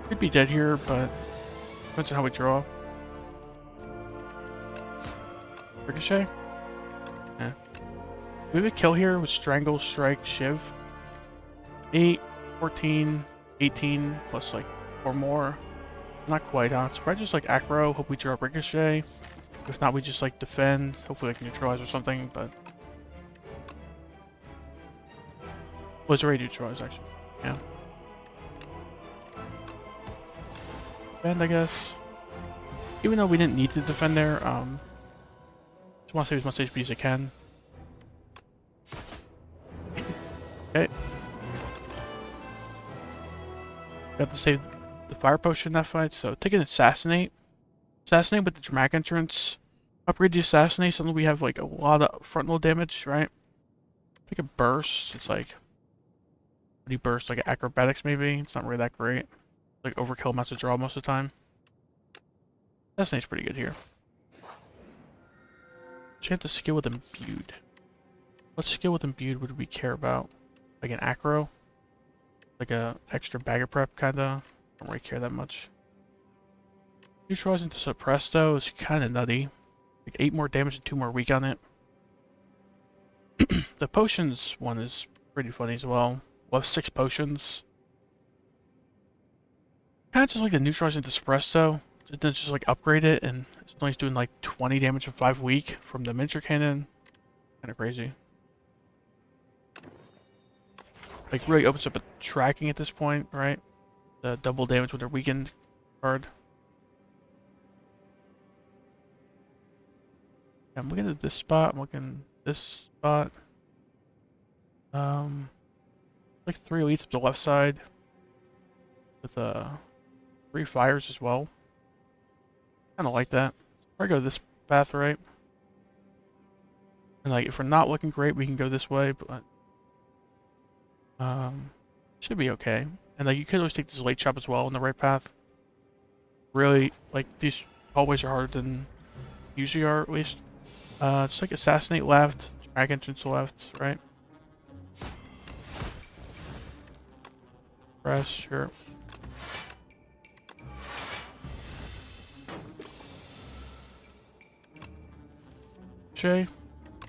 could be dead here, but depends on how we draw. Ricochet? Yeah. We have a kill here with strangle, strike, shiv. 8, 14, 18, plus like 4 more. Not quite, huh? So probably just like acro, hope we draw ricochet. If not, we just like defend, hopefully like neutralize or something, but... Well, it's already neutralized, actually. Yeah. Defend, I guess. Even though we didn't need to defend there, just want to save as much HP as I can. Okay. Got to save the fire potion in that fight, so take an assassinate. Assassinate with the dramatic entrance. Upgrade the assassinate, suddenly we have like a lot of frontal damage, right? Take a burst, it's like... What do you burst? Like acrobatics maybe? It's not really that great. Like overkill amounts of draw most of the time. Assassinate's pretty good here. Chance to skill with imbued. What skill with imbued would we care about? Like an acro? Like a extra bagger prep kinda? Don't really care that much. Neutralizing to suppress though is kinda nutty. Like 8 more damage and 2 more weak on it. The potions one is pretty funny as well. We'll have 6 potions. Kinda just like the neutralizing to suppress though. then just like upgrade it, and it's only doing like 20 damage in 5 weak from the miniature cannon. Kind of crazy. Like really opens up a tracking at this point, right? The double damage with their weakened card. Yeah, I'm looking at this spot. I'm looking at this spot. Like 3 elites up the left side with 3 fires as well. Kind of like that. Probably go this path, right? And like if we're not looking great, we can go this way, but should be okay. And like you could always take this late chop as well on the right path. Really, like these hallways are harder than usually are, at least. Just like assassinate left, drag entrance left, right? Press, sure. Ricochet.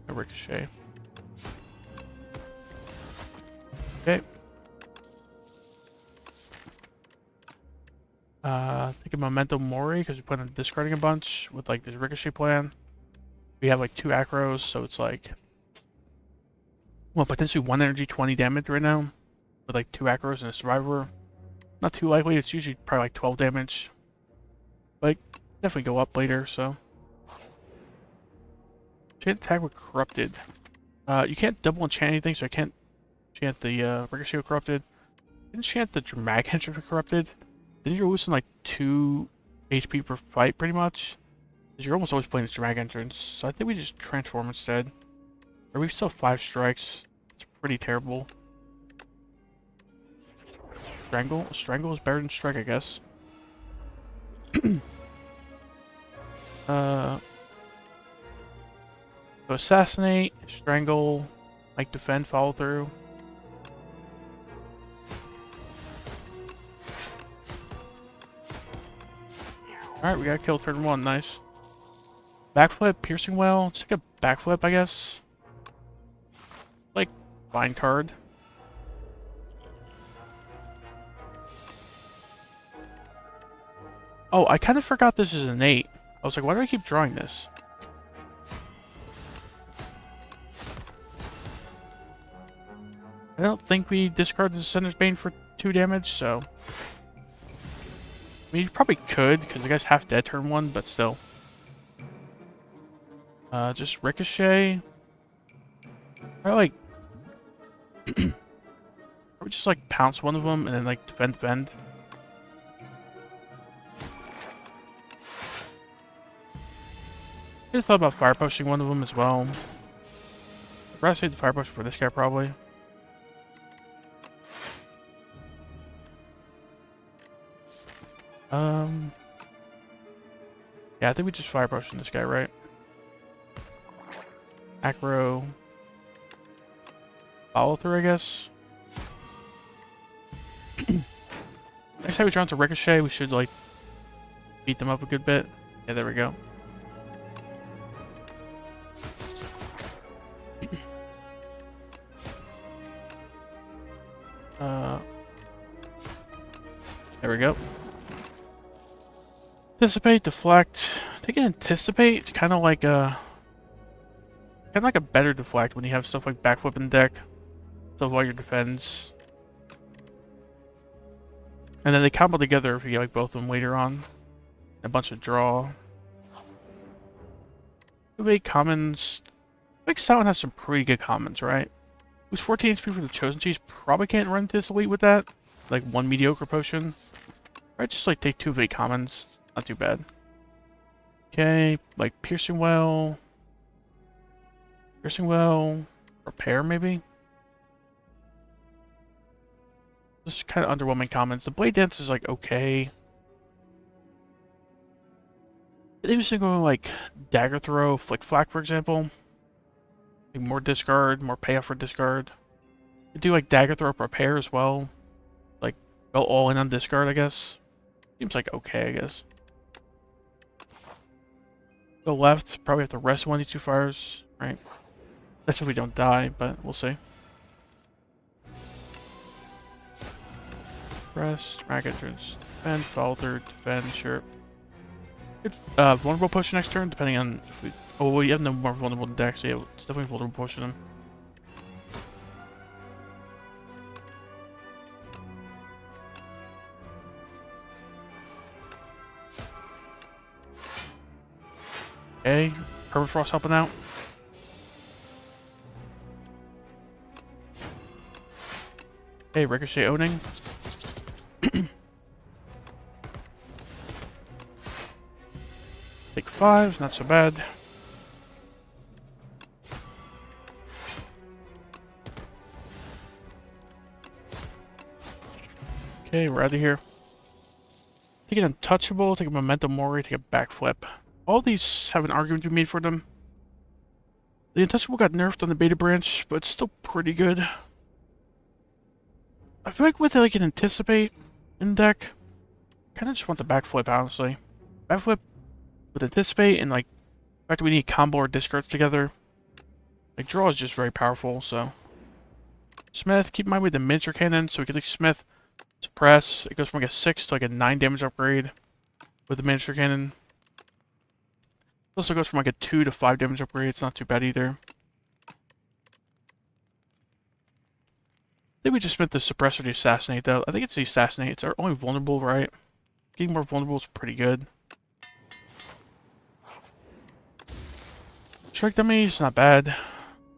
A ricochet. Okay. Think of Memento Mori because we plan on discarding a bunch with like this ricochet plan. We have like 2 acros, so it's like, well, potentially 1 energy, 20 damage right now with like 2 acros and a survivor. Not too likely. It's usually probably like 12 damage. Like, definitely go up later, so. Chant attack with Corrupted. You can't double enchant anything, so I can't chant the Ricochet with Corrupted. I can chant the Dramatic Entry with Corrupted. Then you're losing like 2 HP per fight, pretty much. Because you're almost always playing this Dramatic Entrance. So I think we just transform instead. Or we still have 5 strikes. It's pretty terrible. Strangle? Strangle is better than Strike, I guess. So assassinate, strangle, like defend, follow through. Alright, we got kill turn 1, nice. Backflip, piercing well. It's like a backflip, I guess. Like, fine card. Oh, I kind of forgot this is an 8. I was like, why do I keep drawing this? I don't think we discarded the Sender's Bane for 2 damage, so... I mean, you probably could, because the guy's half dead turn 1, but still. Just Ricochet. I like... Or just like pounce one of them and then like defend. I thought about fire pushing one of them as well. I'd rather save the fire push for this guy probably. Yeah, I think we just fire pushing this guy, right? Acro. Follow through, I guess. Next time we try to Ricochet, we should like beat them up a good bit. Yeah, there we go. There we go. Anticipate, deflect. I think anticipate kind of like a better deflect when you have stuff like backflip in deck. Stuff while your defense. And then they combo together if you get like both of them later on. A bunch of draw. Make commons. I think Silent has some pretty good commons, right? Who's 14 HP for the Chosen Cheese? Probably can't run into this elite with that. Like 1 mediocre potion. Right, just like take 2 of 8 commons. Not too bad. Okay, like Piercing Well. Repair maybe? Just kind of underwhelming commons. The Blade Dance is like okay. Maybe just go like Dagger Throw, Flick Flack for example. Like more discard, more payoff for discard. You do like Dagger Throw Repair as well. Like go all in on discard, I guess. Seems like okay, I guess. Go left, probably have to rest one of these 2 fires, right? That's if we don't die, but we'll see. Rest, drag entrance, defend, follow through, defend, sure. Good, vulnerable potion next turn, depending on if we... Oh, well, you have no more vulnerable than Dex, so yeah, it's definitely vulnerable potion him. Okay, Permafrost helping out. Okay, Ricochet owning. Take 5, not so bad. Okay, we're out of here. Take an Untouchable, take a Memento Mori, take a Backflip. All these have an argument to be made for them. The Untouchable got nerfed on the beta branch, but it's still pretty good. I feel like with like an Anticipate in deck, kind of just want the Backflip, honestly. Backflip with Anticipate and like the fact that we need combo or discards together. Like draw is just very powerful, so. Smith, keep in mind with the miniature cannon, so we can like Smith, suppress. It goes from like a 6 to like a 9 damage upgrade with the miniature cannon. It also goes from like a 2 to 5 damage upgrade. It's not too bad either. I think we just spent the suppressor to assassinate though. I think it's the assassinate. It's our only vulnerable, right? Getting more vulnerable is pretty good. Strike dummy is not bad.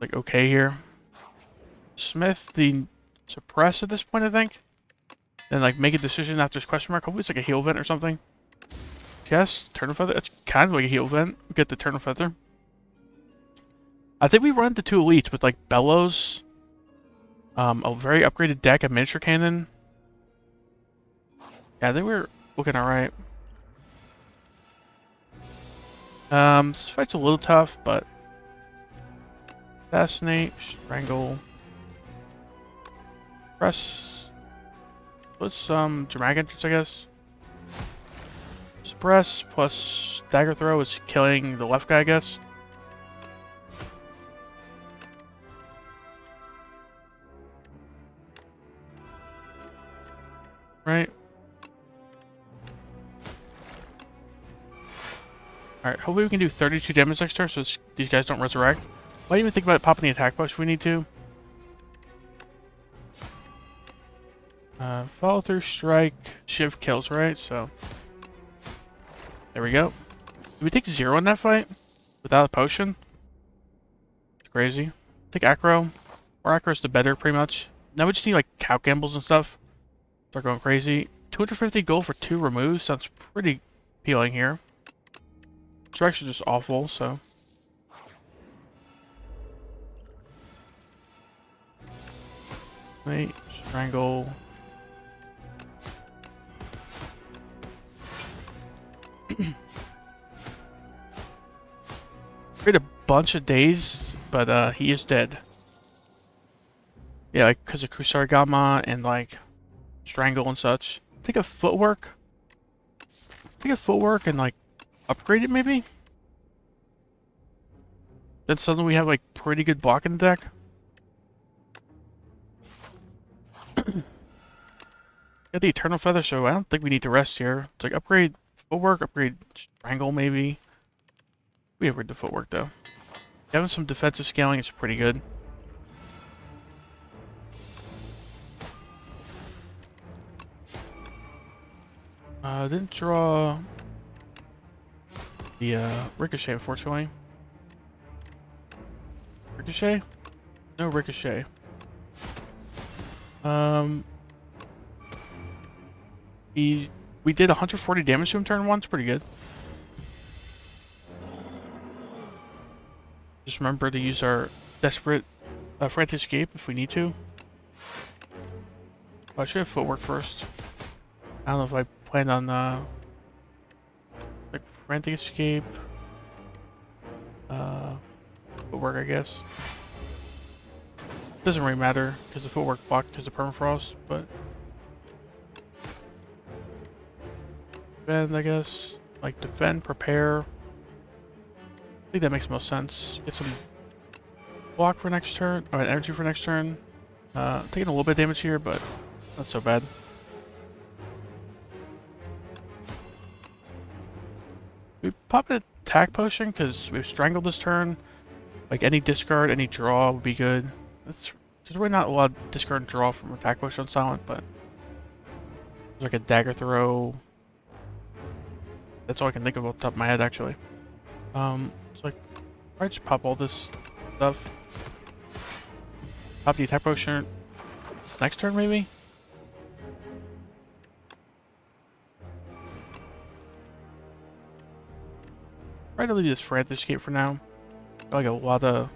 Like okay here. Smith, the suppress at this point, I think. Then like make a decision after this question mark. Hopefully it's like a heal event or something. Yes, Turtle Feather. It's kind of like a heal event. We get the Turtle Feather. I think we run the 2 elites with like Bellows. A very upgraded deck, a miniature cannon. Yeah, I think we're looking alright. This fight's a little tough, but assassinate, strangle, press. Put some dramatic entrance, I guess. Suppress plus dagger throw is killing the left guy, I guess. Right. Alright, hopefully we can do 32 damage next turn so these guys don't resurrect. Might even think about popping the attack push if we need to. Follow through, strike, shiv kills, right? So, there we go. Did we take 0 in that fight? Without a potion? It's crazy. Take Acro. More Acro's the better, pretty much. Now we just need, like, cow gambles and stuff. Start going crazy. 250 gold for 2 removes. Sounds pretty appealing here. Strikes are just awful, so. Wait, strangle. Create a bunch of days, but he is dead. Yeah, like because of Kusarigama and like strangle and such. Take a footwork. Take a footwork and like upgrade it maybe. Then suddenly we have like pretty good block in the deck. Got the Eternal Feather, so I don't think we need to rest here. It's like upgrade footwork, upgrade strangle maybe. We upgrade the footwork though. Having some defensive scaling is pretty good. Didn't draw the Ricochet, unfortunately. Ricochet? No Ricochet. We did 140 damage to him turn 1. It's pretty good. Just remember to use our desperate frantic escape if we need to. Oh, I should have footwork first. I don't know if I plan on like frantic escape. Footwork, I guess. Doesn't really matter because the footwork blocked because of permafrost, but defend, I guess. Like defend, prepare. I think that makes most sense. Get some block for next turn, or energy for next turn. Taking a little bit of damage here, but not so bad. We pop an attack potion because we've strangled this turn. Like any discard, any draw would be good. There's really not a lot of discard and draw from attack potion on silent, but there's like a dagger throw. That's all I can think of off the top of my head actually. So like I just pop all this stuff. Pop the attack potion. It's next turn maybe? Try to leave this frantic escape for now. Got like a lot of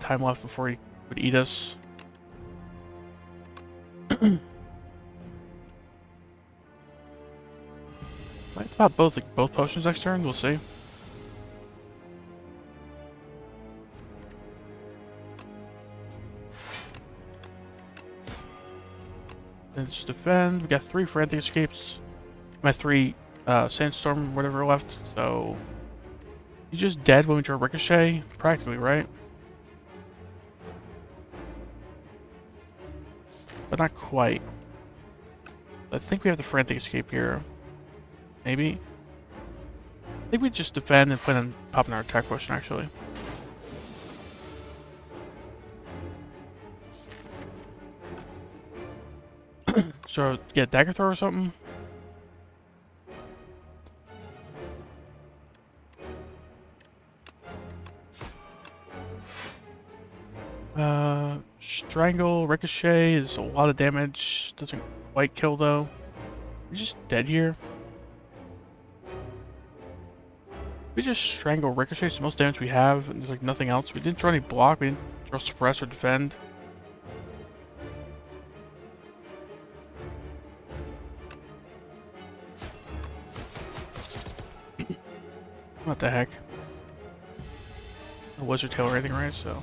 time left before he would eat us. Might pop both potions next turn, we'll see. Then just defend. We got 3 frantic escapes. My 3 sandstorm whatever left, so he's just dead when we draw ricochet, practically, right? But not quite. I think we have the frantic escape here. Maybe. I think we just defend and plan on popping our attack potion actually. So get dagger throw or something. Strangle, ricochet is a lot of damage. Doesn't quite kill though. We're just dead here. We just strangle ricochet, it's the most damage we have, and there's like nothing else. We didn't draw any block, we didn't draw suppress or defend. What the heck? A wizard tail or anything, right? So.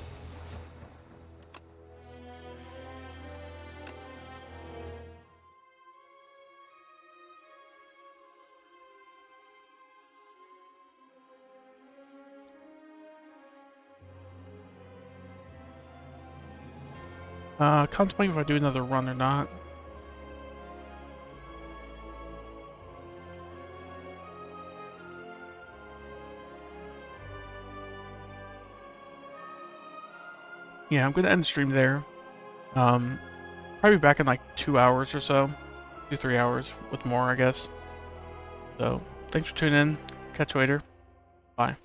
Contemplate if I do another run or not. Yeah, I'm gonna end the stream there. Probably back in like 2 hours or so. 2-3 hours with more, I guess. So, thanks for tuning in. Catch you later. Bye.